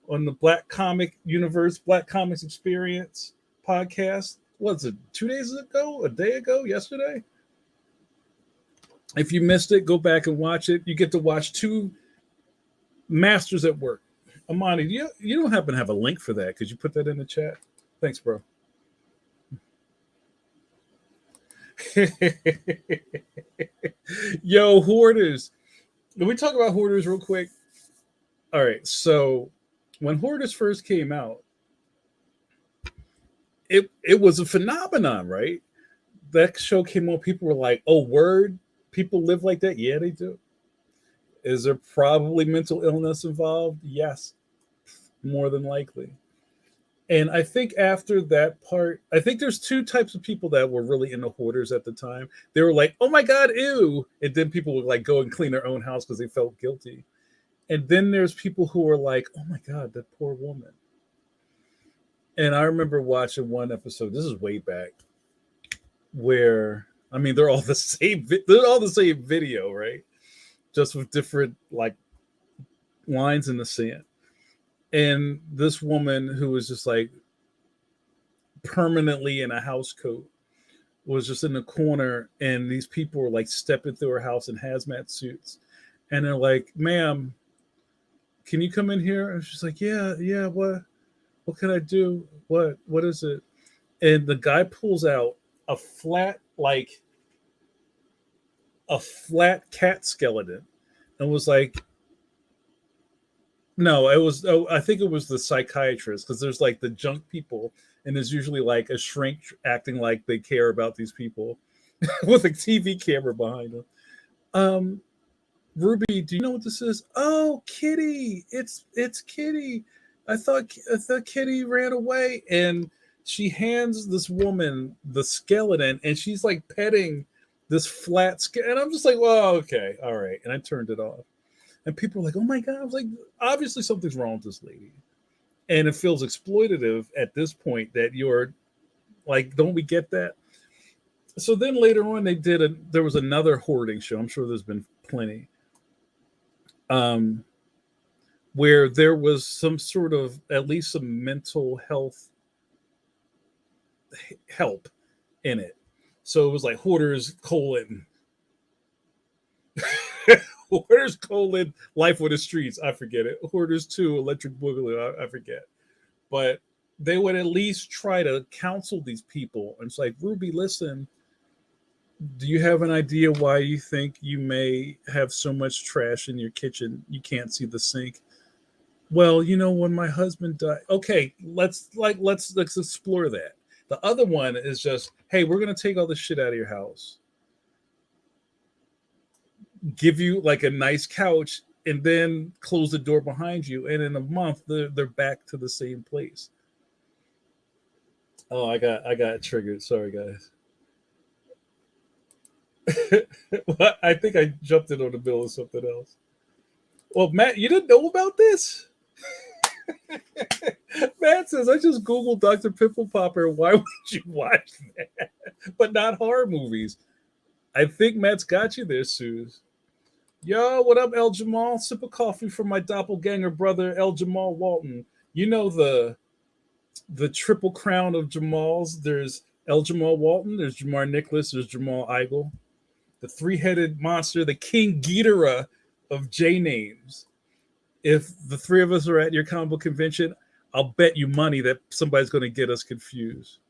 [SPEAKER 1] on the Black Comic Universe, Black Comics Experience podcast. What's it, 2 days ago? A day ago? Yesterday? If you missed it, go back and watch it. You get to watch two masters at work. Amani, you don't happen to have a link for that? Could you put that in the chat? Thanks, bro. Yo, Hoarders. Can we talk about Hoarders real quick? All right. So when Hoarders first came out, it was a phenomenon, right? That show came on. People were like, oh, word? People live like that? Yeah, they do. Is there probably mental illness involved? Yes, more than likely. And I think after that part, I think there's two types of people that were really into Hoarders at the time. They were like, oh my God, ew. And then people would like go and clean their own house because they felt guilty. And then there's people who are like, oh my God, that poor woman. And I remember watching one episode, this is way back, where, I mean, they're all the same video, right? Just with different like lines in the sand. And this woman who was just like permanently in a house coat was just in the corner, and these people were like stepping through her house in hazmat suits. And they're like, ma'am, can you come in here? And she's like, yeah, yeah, what can I do? What is it? And the guy pulls out a flat, like a flat cat skeleton, and was like, no, it was, oh, I think it was the psychiatrist, because there's like the junk people, and there's usually like a shrink acting like they care about these people with a TV camera behind them. Um, Ruby, do you know what this is? Oh, Kitty, it's Kitty. I thought Kitty ran away, and she hands this woman the skeleton, and she's like petting this flat skeleton, and I'm just like, well, okay, all right, and I turned it off, and people were like, oh my god, I was like, obviously something's wrong with this lady, and it feels exploitative at this point that you're like, don't we get that? So then later on, there was another hoarding show. I'm sure there's been plenty um, where there was some sort of at least some mental health help in it. So it was like Hoarders colon, Hoarders colon, Life with the Streets. I forget it. Hoarders 2, Electric Boogaloo. I forget. But they would at least try to counsel these people. And it's like, Ruby, listen, do you have an idea why you think you may have so much trash in your kitchen you can't see the sink? Well, when my husband died. Okay, let's explore that. The other one is just, hey, we're gonna take all the shit out of your house, give you like a nice couch, and then close the door behind you, and in a month they're back to the same place. Oh, I got triggered. Sorry, guys. Well, I think I jumped in on the bill of something else. Well, Matt, you didn't know about this? Matt says, I just Googled Dr. Pimple Popper. Why would you watch that? But not horror movies. I think Matt's got you there, Suze. Yo, what up, El Jamal? Sip of coffee from my doppelganger brother, El Jamal Walton. You know the triple crown of Jamals. There's El Jamal Walton, there's Jamar Nicholas, there's Jamal Igle. The three-headed monster, the King Ghidorah of J names. If the three of us are at your comic book convention, I'll bet you money that somebody's going to get us confused.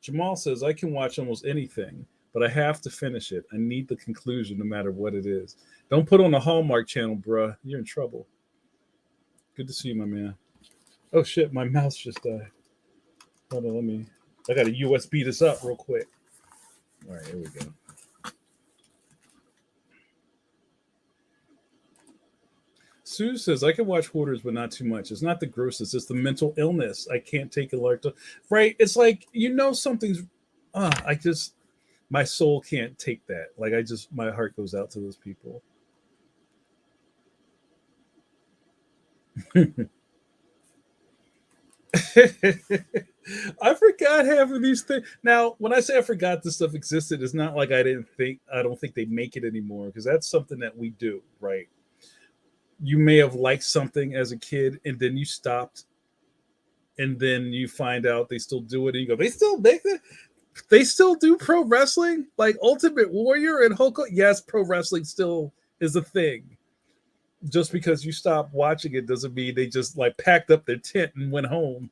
[SPEAKER 1] Jamal says, I can watch almost anything, but I have to finish it. I need the conclusion no matter what it is. Don't put on the Hallmark channel, bruh. You're in trouble. Good to see you, my man. Oh, shit, my mouse just died. Hold on, I got to USB this up real quick. All right, here we go. Sue says, I can watch Hoarders, but not too much. It's not the grossness. It's the mental illness. I can't take a large... Right? It's like, something's... my soul can't take that. Like, my heart goes out to those people. I forgot half of these things. Now, when I say I forgot this stuff existed, it's not like I don't think they make it anymore, because that's something that we do, right? You may have liked something as a kid, and then you stopped, and then you find out they still do it, and you go, they still make it? They still do pro wrestling? Like Ultimate Warrior and Hulk? Yes, pro wrestling still is a thing. Just because you stopped watching it doesn't mean they just like packed up their tent and went home.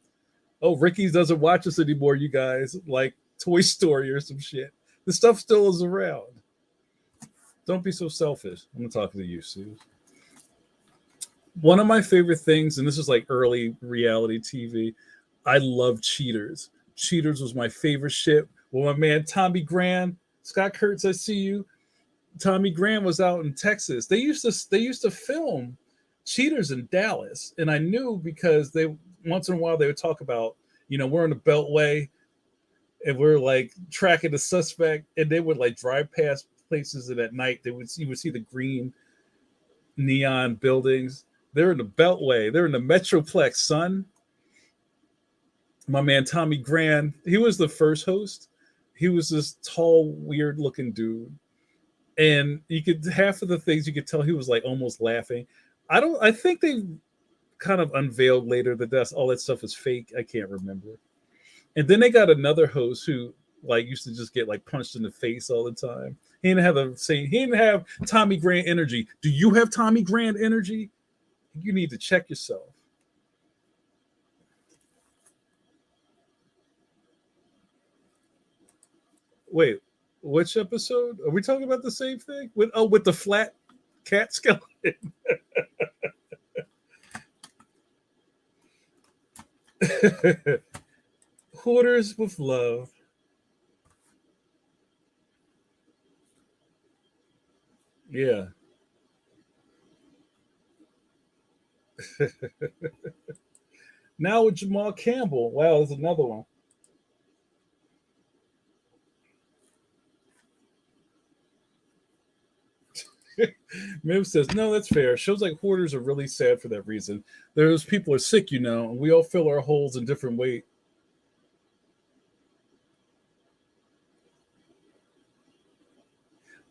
[SPEAKER 1] Oh, Ricky's doesn't watch us anymore, you guys. Like Toy Story or some shit. The stuff still is around. Don't be so selfish. I'm talking to you, Sue. One of my favorite things, and this is like early reality TV, I love Cheaters. Cheaters was my favorite shit. Well, my man Tommy Graham, Scott Kurtz, I see you. Tommy Graham was out in Texas. They used to film Cheaters in Dallas, and I knew because they once in a while they would talk about, we're in the Beltway, and we're like tracking the suspect, and they would like drive past places, and at night you would see the green neon buildings. They're in the Beltway. They're in the Metroplex, son. My man Tommy Graham, he was the first host. He was this tall, weird-looking dude. And half of the things you could tell he was like almost laughing. I don't. I think they kind of unveiled later that that's all that stuff is fake. I can't remember. And then they got another host who like used to just get like punched in the face all the time. He didn't have the same. He didn't have Tommy Grant energy. Do you have Tommy Grant energy? You need to check yourself. Wait, which episode are we talking about? The same thing with the flat cat skeleton. Hoarders with love. Yeah. Now with Jamal Campbell. Wow, there's another one. Miv says, no, that's fair. Shows like Hoarders are really sad for that reason. Those people are sick, and we all fill our holes in different ways.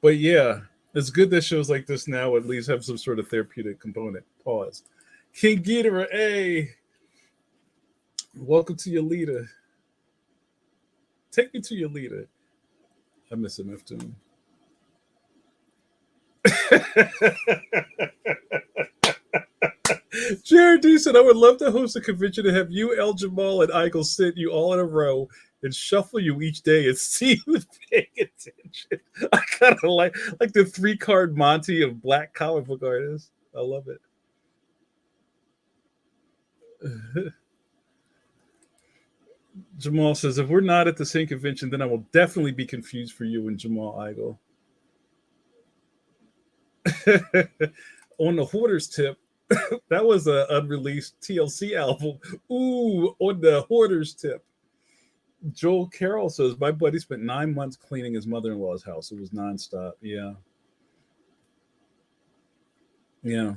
[SPEAKER 1] But yeah, it's good that shows like this now at least have some sort of therapeutic component. Pause. King Ghidorah, hey, welcome to your leader. Take me to your leader. I miss him, F-Tune. Jared D said, I would love to host a convention to have you, El Jamal, and Eichel sit you all in a row and shuffle you each day and see who's paying attention. I kind of like the 3-card Monty of black comic book artists. I love it. Jamal says, if we're not at the same convention, then I will definitely be confused for you and Jamal Eichel. On the Hoarders tip, that was an unreleased TLC album. Ooh, on the Hoarders tip. Joel Carroll says, my buddy spent 9 months cleaning his mother-in-law's house. It was nonstop. Yeah. Yeah.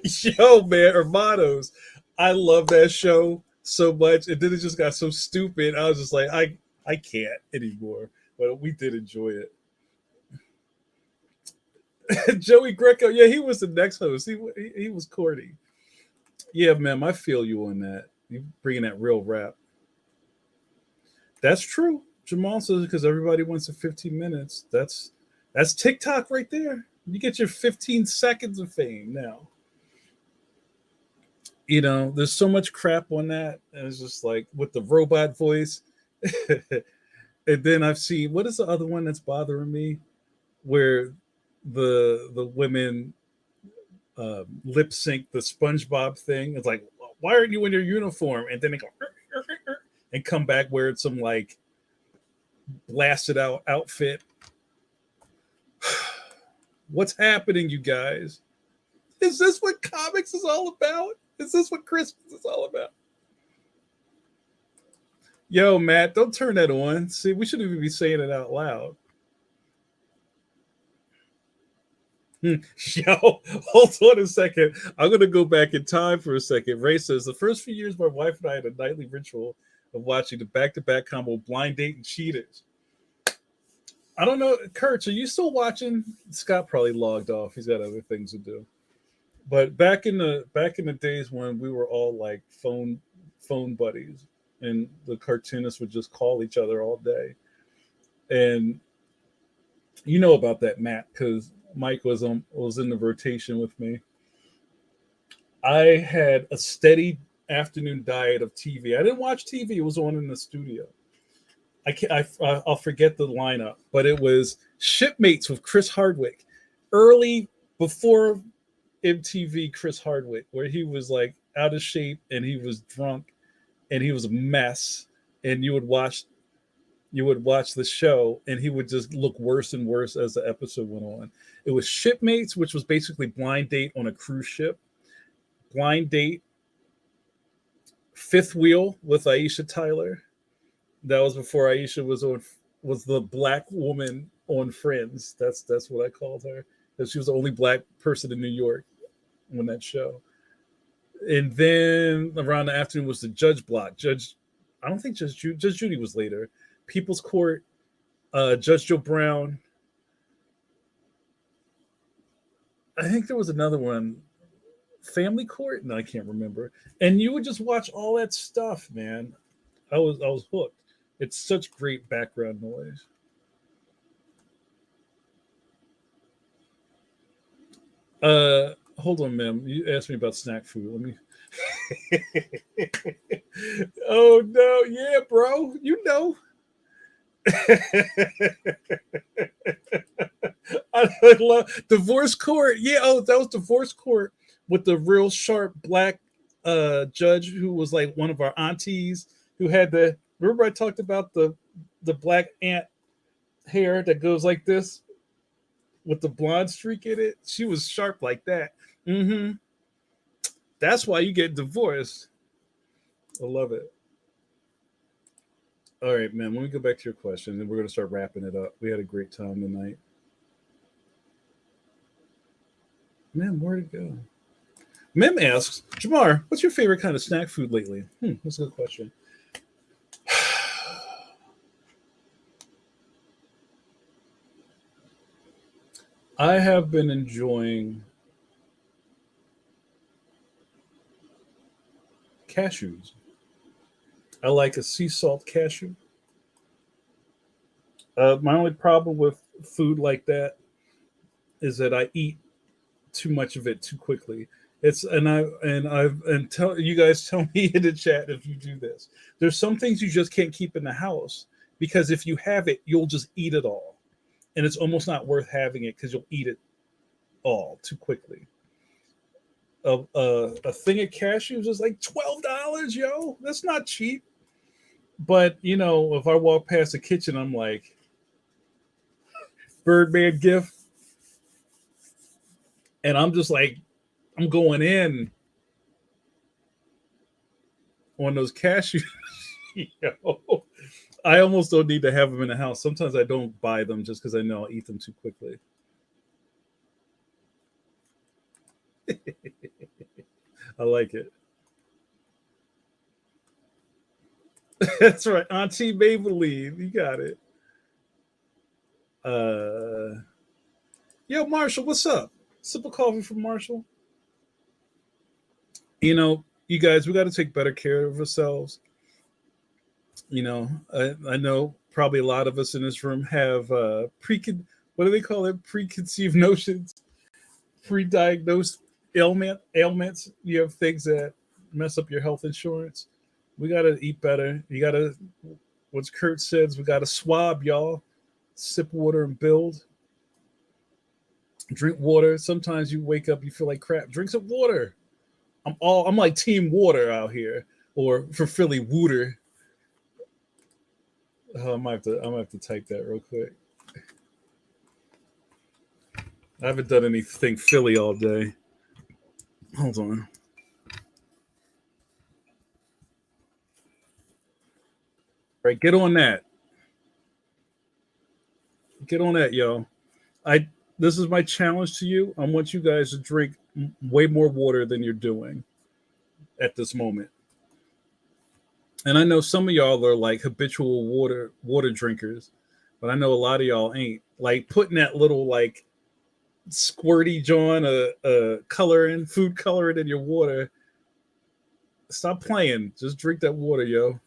[SPEAKER 1] Yo, man, Hermanos. I love that show so much. And then it just got so stupid. I was just like, I can't anymore. But we did enjoy it. Joey Greco, yeah, he was the next host. He was corny. Yeah, man, I feel you on that. You bringing that real rap. That's true. Jamal says because everybody wants a 15 minutes. That's TikTok right there. You get your 15 seconds of fame now. There's so much crap on that. And it's just like with the robot voice. And then I've seen what is the other one that's bothering me? Where the women lip sync the SpongeBob thing. It's like, why aren't you in your uniform? And then they go and come back wearing some like blasted out outfit. What's happening, you guys? Is this what comics is all about? Is this what Christmas is all about? Yo, Matt, don't turn that on. See, we shouldn't even be saying it out loud. Yo, hold on a second. I'm going to go back in time for a second. Ray says, the first few years, my wife and I had a nightly ritual of watching the back-to-back combo Blind Date and Cheaters. I don't know. Kurt, are you still watching? Scott probably logged off. He's got other things to do. But back in the days when we were all like phone buddies and the cartoonists would just call each other all day. And you know about that, Matt, because Mike was in the rotation with me. I had a steady afternoon diet of TV. I didn't watch TV; it was on in the studio. I'll forget the lineup, but it was Shipmates with Chris Hardwick, early before MTV. Chris Hardwick, where he was like out of shape and he was drunk and he was a mess, and you would watch the show and he would just look worse and worse as the episode went on. It was Shipmates, which was basically Blind Date on a cruise ship. Blind Date, Fifth Wheel with Aisha Tyler. That was before Aisha was the black woman on Friends. That's what I called her. Because she was the only black person in New York on that show. And then around the afternoon was the Judge Block. I don't think Judge Judy was later. People's Court, Judge Joe Brown, I think there was another one, Family Court. No, I can't remember. And you would just watch all that stuff, man. I was hooked. It's such great background noise. Hold on, ma'am. You asked me about snack food. Let me. Oh no, yeah, bro. You know. I love divorce court. Yeah, oh, that was divorce court with the real sharp black judge who was like one of our aunties who had the. Remember I talked about the black ant hair that goes like this with the blonde streak in it. She was sharp like that. Hmm. That's why you get divorced. I love it. All right, man. Let me go back to your question, and we're gonna start wrapping it up. We had a great time tonight, man. Where'd it go? Mem asks, Jamar, what's your favorite kind of snack food lately? That's a good question. I have been enjoying cashews. I like a sea salt cashew. My only problem with food like that is that I eat too much of it too quickly. And tell you guys tell me in the chat if you do this. There's some things you just can't keep in the house because if you have it, you'll just eat it all, and it's almost not worth having it because you'll eat it all too quickly. A thing of cashews is like $12, yo. That's not cheap. But if I walk past the kitchen, I'm like, Birdman gift, and I'm just like, I'm going in on those cashews. Yo. I almost don't need to have them in the house. Sometimes I don't buy them just because I know I'll eat them too quickly. I like it. That's right, Auntie Maybelline. You got it. Uh, Yo, Marshall, what's up? Sip of coffee from Marshall. You guys, we got to take better care of ourselves. I know probably a lot of us in this room have what do they call it? Preconceived notions, pre-diagnosed ailments. You have things that mess up your health insurance. We got to eat better. You got to, what Kurt says, we got to swab, y'all. Sip water and build. Drink water. Sometimes you wake up, you feel like crap. Drink some water. I'm like team water out here, or for Philly, wooter. I'm gonna have to type that real quick. I haven't done anything Philly all day. Hold on. All right, get on that. Get on that, yo. I This is my challenge to you. I want you guys to drink way more water than you're doing at this moment. And I know some of y'all are like habitual water drinkers, but I know a lot of y'all ain't. Like putting that little like squirty John coloring, food coloring in your water. Stop playing. Just drink that water, yo.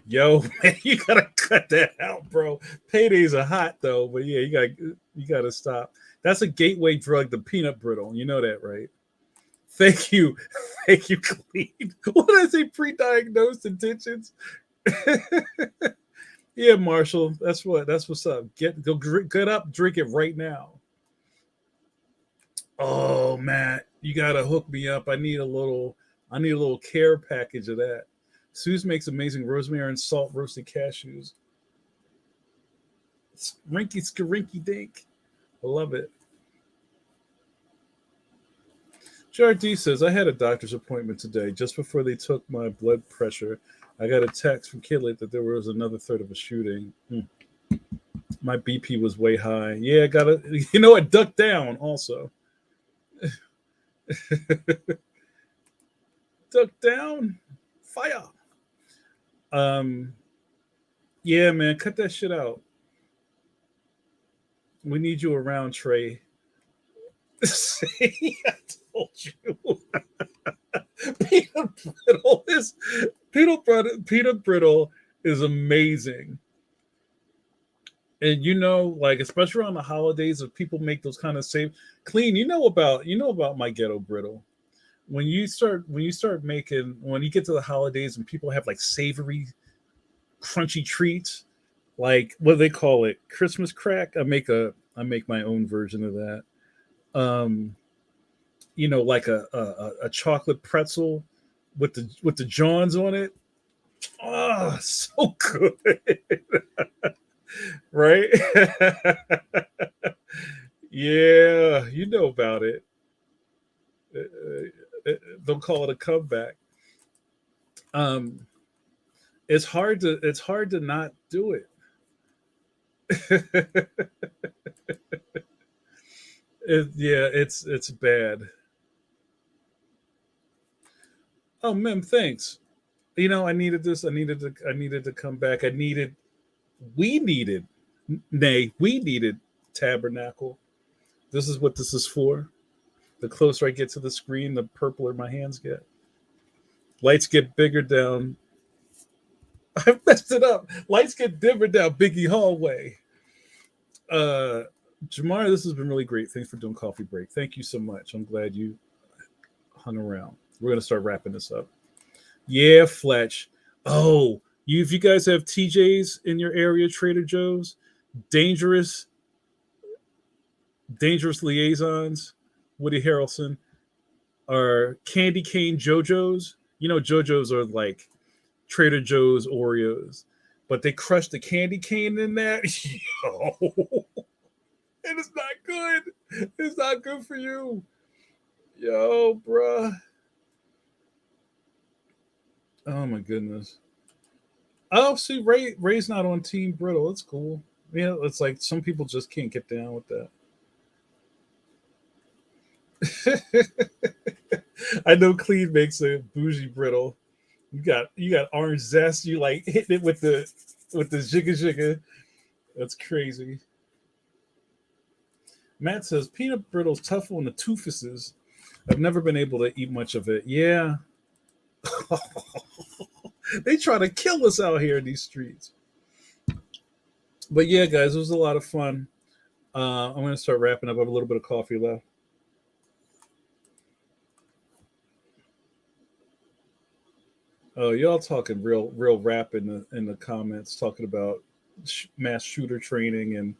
[SPEAKER 1] Yo, man, you gotta cut that out, bro. Paydays are hot though, but yeah, you gotta stop. That's a gateway drug, the peanut brittle. You know that, right? Thank you, thank you, Clean. What did I say? Pre-diagnosed intentions. Yeah, Marshall. That's what's up. Get up, drink it right now. Oh man, you gotta hook me up. I need a little care package of that. Suze makes amazing rosemary and salt roasted cashews. Rinky skarinky dink. I love it. JRD says, I had a doctor's appointment today. Just before they took my blood pressure, I got a text from Kidlit that there was another threat of a shooting. My BP was way high. Yeah, I gotta, what? Duck down also. Duck down. Fire. Um, yeah, man, cut that shit out. We need you around, Trey. See, I told you. peanut brittle is peanut brittle is amazing. And like especially around the holidays, if people make those kind of save clean, you know about my ghetto brittle. When you get to the holidays and people have like savory, crunchy treats, like what do they call it? Christmas crack. I make my own version of that. Um, like a chocolate pretzel with the Johns on it. Oh, so good. Right? Yeah, you know about it. Don't call it a comeback. Um, it's hard to not do it. Yeah, it's bad. Oh, Mem, thanks. I needed this. I needed to come back. We needed Tabernacle. This is what this is for. The closer I get to the screen, the purpler my hands get. Lights get bigger down. I messed it up. Lights get dimmer down Biggie Hallway. Uh, Jamar, this has been really great. Thanks for doing coffee break. Thank you so much. I'm glad you hung around. We're gonna start wrapping this up. Yeah, Fletch. Oh, if you guys have TJs in your area, Trader Joe's, dangerous, dangerous liaisons, Woody Harrelson, are candy cane JoJo's. JoJo's are like Trader Joe's Oreos, but they crush the candy cane in that. Yo, and it's not good. It's not good for you. Yo, bruh. Oh my goodness. Oh, see, Ray's not on Team Brittle. It's cool. It's like some people just can't get down with that. I know Cleve makes a bougie brittle. You got orange zest. You like hitting it with the jigga jigga. That's crazy. Matt says peanut brittle's tough on the toofuses. I've never been able to eat much of it. Yeah, they try to kill us out here in these streets. But yeah, guys, it was a lot of fun. I'm gonna start wrapping up. I have a little bit of coffee left. Oh, y'all talking real rap in the comments, talking about mass shooter training, and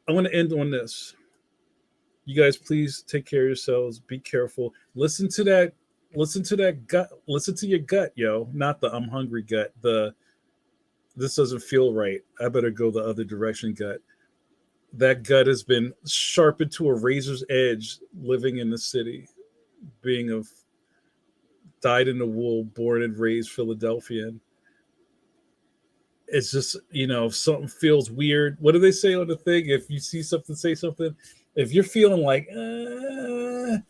[SPEAKER 1] I want to end on this. You guys, please take care of yourselves. Be careful. Listen to that. Listen to that gut. Listen to your gut, yo. Not the I'm hungry gut. The this doesn't feel right. I better go the other direction gut. That gut has been sharpened to a razor's edge living in the city, being a dyed in the wool, born and raised Philadelphian. It's just, if something feels weird, what do they say on the thing? If you see something, say something. If you're feeling like, go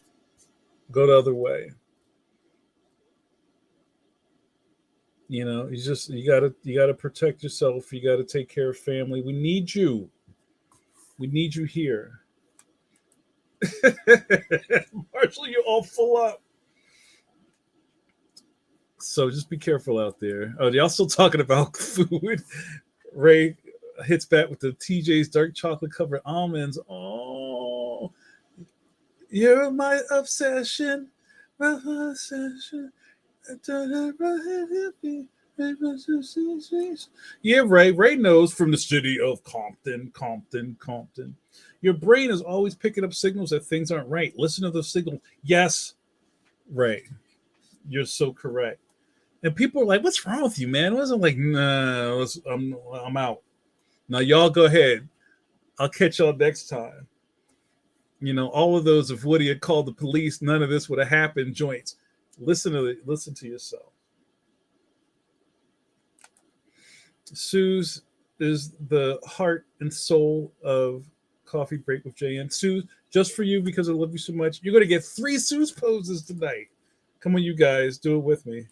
[SPEAKER 1] the other way. You gotta protect yourself. You gotta take care of family. We need you. We need you here. Marshall, you're all full up. So just be careful out there. Oh, y'all still talking about food? Ray hits back with the TJ's dark chocolate covered almonds. Oh, you're my obsession. My obsession. Yeah, Ray. Ray knows from the city of Compton, Compton, Compton. Your brain is always picking up signals that things aren't right. Listen to the signal. Yes, Ray, you're so correct. And people are like, "What's wrong with you, man?" I wasn't like, "Nah, I'm out." Now y'all go ahead. I'll catch y'all next time. All of those, if Woody had called the police, none of this would have happened. Joints. Listen to yourself. Sue's is the heart and soul of Coffee Break with JN. Sue, just for you because I love you so much, you're going to get 3 Sue's poses tonight. Come on, you guys, do it with me.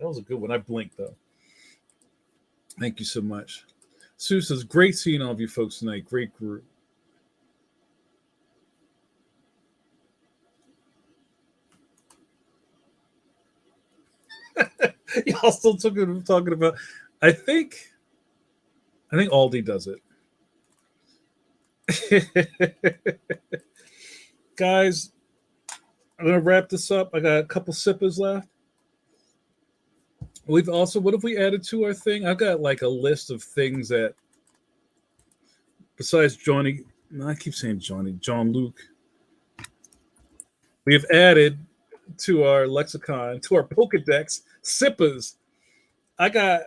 [SPEAKER 1] That was a good one. I blinked though. Thank you so much. Sue says, great seeing all of you folks tonight. Great group. Y'all still talking about. I think Aldi does it. Guys, I'm gonna wrap this up. I got a couple sippers left. We've also, what have we added to our thing? I've got like a list of things that, besides Johnny, no, I keep saying Johnny, John Luke, we have added to our lexicon, to our Pokedex, sippers. I got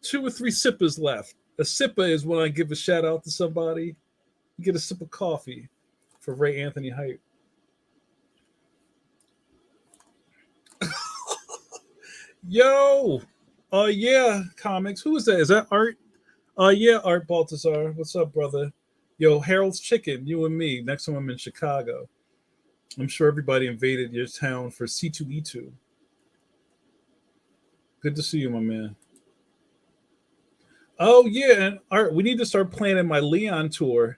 [SPEAKER 1] 2 or 3 sippers left. A sipper is when I give a shout out to somebody. You get a sip of coffee for Ray Anthony Hype. Yo, yeah, comics. Who is that? Is that Art? Yeah, Art Baltazar. What's up, brother? Yo, Harold's Chicken, you and me. Next time I'm in Chicago. I'm sure everybody invaded your town for C2E2. Good to see you, my man. Oh yeah, and Art, we need to start planning my Leon tour.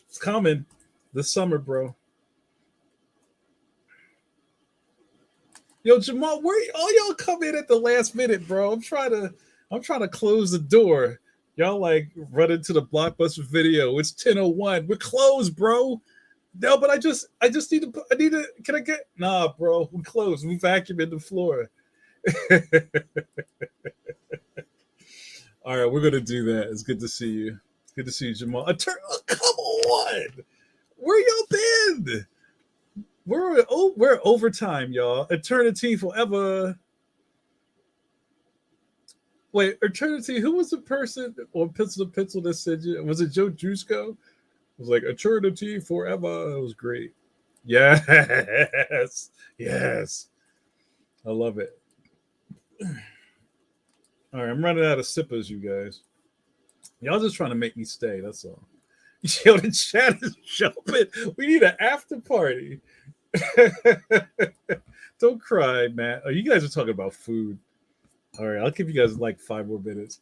[SPEAKER 1] It's coming this summer, bro. Yo, Jamal, where all y'all come in at the last minute, bro? I'm trying to close the door. Y'all like run into the Blockbuster video. It's 10:01. We're closed, bro. No, but I just need to can I get nah, bro. We're closed. We vacuumed the floor. All right, we're gonna do that. It's good to see you. It's good to see you, Jamal. Come on. Where y'all been? We're overtime, y'all. Eternity forever. Wait, Eternity. Who was the person on Pencil to Pencil that said you? Was it Joe Jusko? It was like Eternity forever. It was great. Yes, yes. I love it. All right, I'm running out of sippers, you guys. Y'all just trying to make me stay. That's all. Yo, the chat is jumping. We need an after party. Don't cry, Matt. Oh, you guys are talking about food. All right, I'll give you guys like 5 more minutes.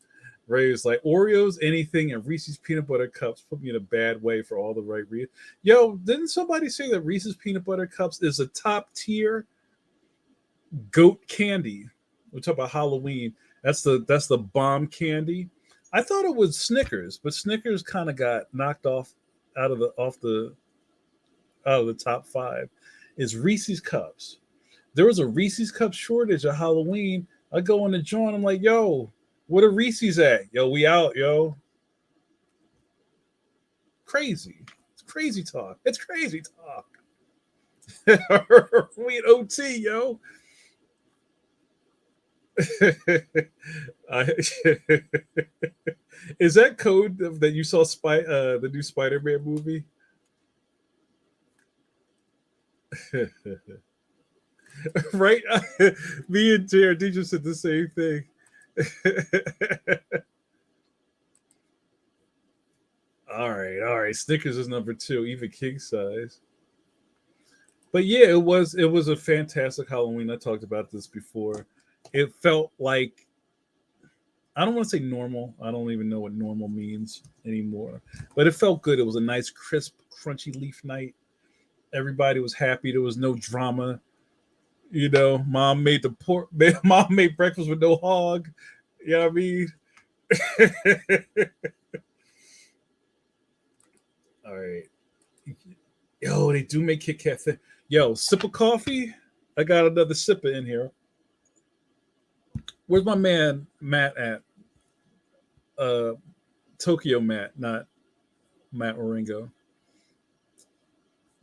[SPEAKER 1] Ray is like Oreos, anything, and Reese's peanut butter cups put me in a bad way for all the right reasons. Yo, didn't somebody say that Reese's peanut butter cups is a top tier goat candy? We're talking about Halloween. That's the bomb candy. I thought it was Snickers, but Snickers kind of got knocked off out of the out of the top 5. Is Reese's cups. There was a Reese's cup shortage at Halloween. I go on the joint. I'm like, yo, what are Reese's at? Yo, we out, yo. Crazy. It's crazy talk. It's crazy talk. We at OT, yo. I, is that code that you saw the new Spider-Man movie? Right? Me and JRD just said the same thing. All right. Snickers is number 2, even king size. But yeah, it was a fantastic Halloween. I talked about this before. It felt like I don't want to say normal. I don't even know what normal means anymore. But it felt good. It was a nice, crisp, crunchy leaf night. Everybody was happy. There was no drama. You know, mom made the pork. Mom made breakfast with no hog. You know what I mean? All right. Yo, they do make Kit Kat thing. Yo, sip of coffee. I got another sipper in here. Where's my man Matt at? Uh, Tokyo Matt, not Matt Oringo.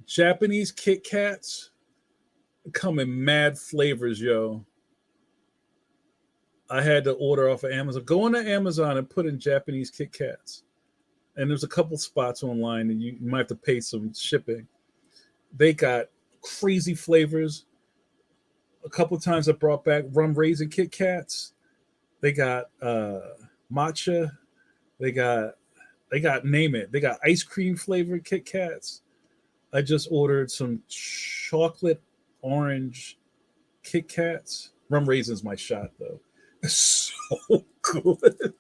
[SPEAKER 1] Japanese Kit Kats come in mad flavors, yo. I had to order off of Amazon. Go on to Amazon and put in Japanese Kit Kats. And there's a couple spots online, and you might have to pay some shipping. They got crazy flavors. A couple of times I brought back rum raisin Kit Kats. They got matcha. They got name it. They got ice cream flavored Kit Kats. I just ordered some chocolate orange Kit Kats. Rum Raisin's my shot though. It's so good.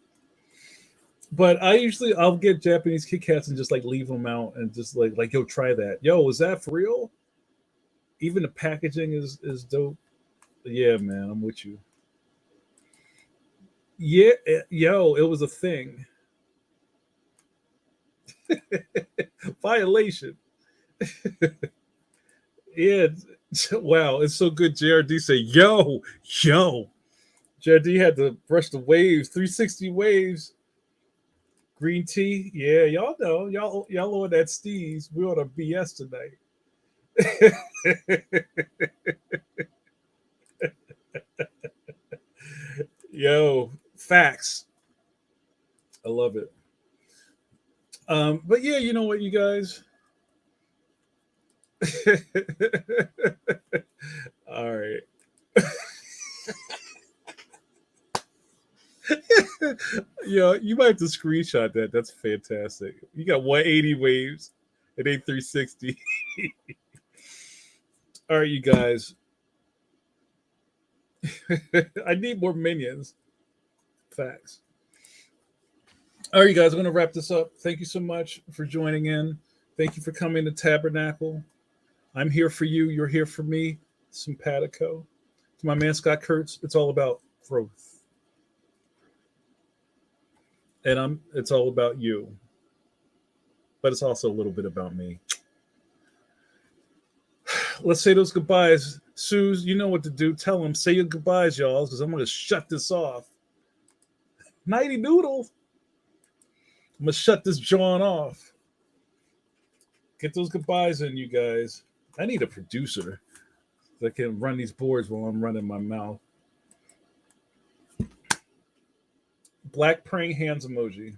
[SPEAKER 1] But I'll get Japanese Kit Kats and just like leave them out and just like yo, try that. Yo, is that for real? Even the packaging is dope. Yeah, man, I'm with you. Yeah, yo, it was a thing. Violation. Yeah. Wow, it's so good. JRD say, yo, yo. JRD had to brush the waves, 360 waves. Green tea. Yeah, y'all know. Y'all on that steez. We on a BS tonight. Yo, facts. I love it. But yeah, you know what, you guys? All right. Yo, you might have to screenshot that. That's fantastic. You got 180 waves. It ain't 360. All right, you guys. I need more minions. Facts. All right, you guys, I'm going to wrap this up. Thank you so much for joining in. Thank you for coming to Tabernacle. I'm here for you. You're here for me. Simpatico. To my man, Scott Kurtz, it's all about growth. And it's all about you. But it's also a little bit about me. Let's say those goodbyes. Suze, you know what to do. Tell them, say your goodbyes, y'all, because I'm going to shut this off. Nighty noodles. I'm going to shut this John off. Get those goodbyes in, you guys. I need a producer that can run these boards while I'm running my mouth. Black praying hands emoji.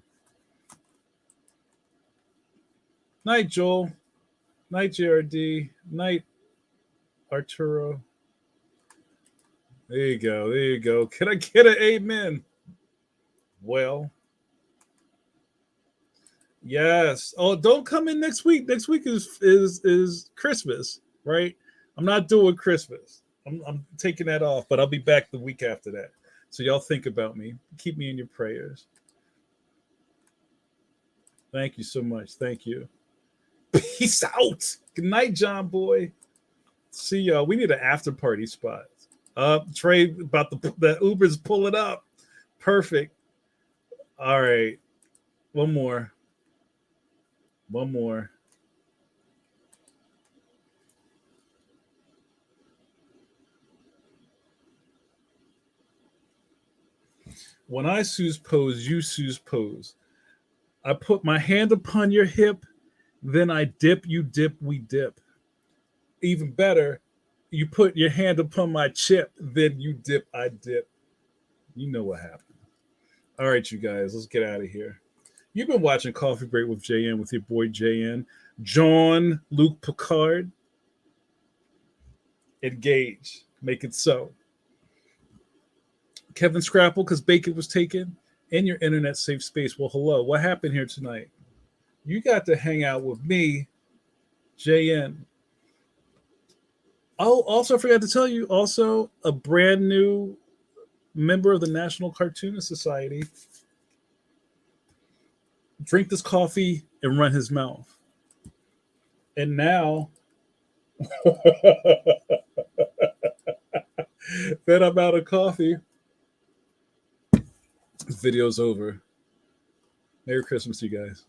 [SPEAKER 1] Night, Joel. Night, JRD. Night, Arturo. There you go. There you go. Can I get an amen? Well, yes. Oh, don't come in next week. Next week is Christmas, right? I'm not doing Christmas. I'm taking that off, but I'll be back the week after that. So y'all think about me. Keep me in your prayers. Thank you so much. Thank you. Peace out. Good night, John Boy. See y'all. We need an after party spot. Trey, about the Uber's pulling up. Perfect. All right. One more. One more. When I Suze pose, you Suze pose. I put my hand upon your hip, then I dip, you dip, we dip. Even better, you put your hand upon my chip, then you dip, I dip. You know what happened. All right, you guys, let's get out of here. You've been watching Coffee Break with JN with your boy JN, John Luke Picard. Engage. Make it so. Kevin Scrapple, because bacon was taken in your internet safe space. Well, hello. What happened here tonight? You got to hang out with me, JN. Oh, also, I forgot to tell you, also a brand new member of the National Cartoonist Society. Drink this coffee and run his mouth. And now that I'm out of coffee, this video's over. Merry Christmas, you guys.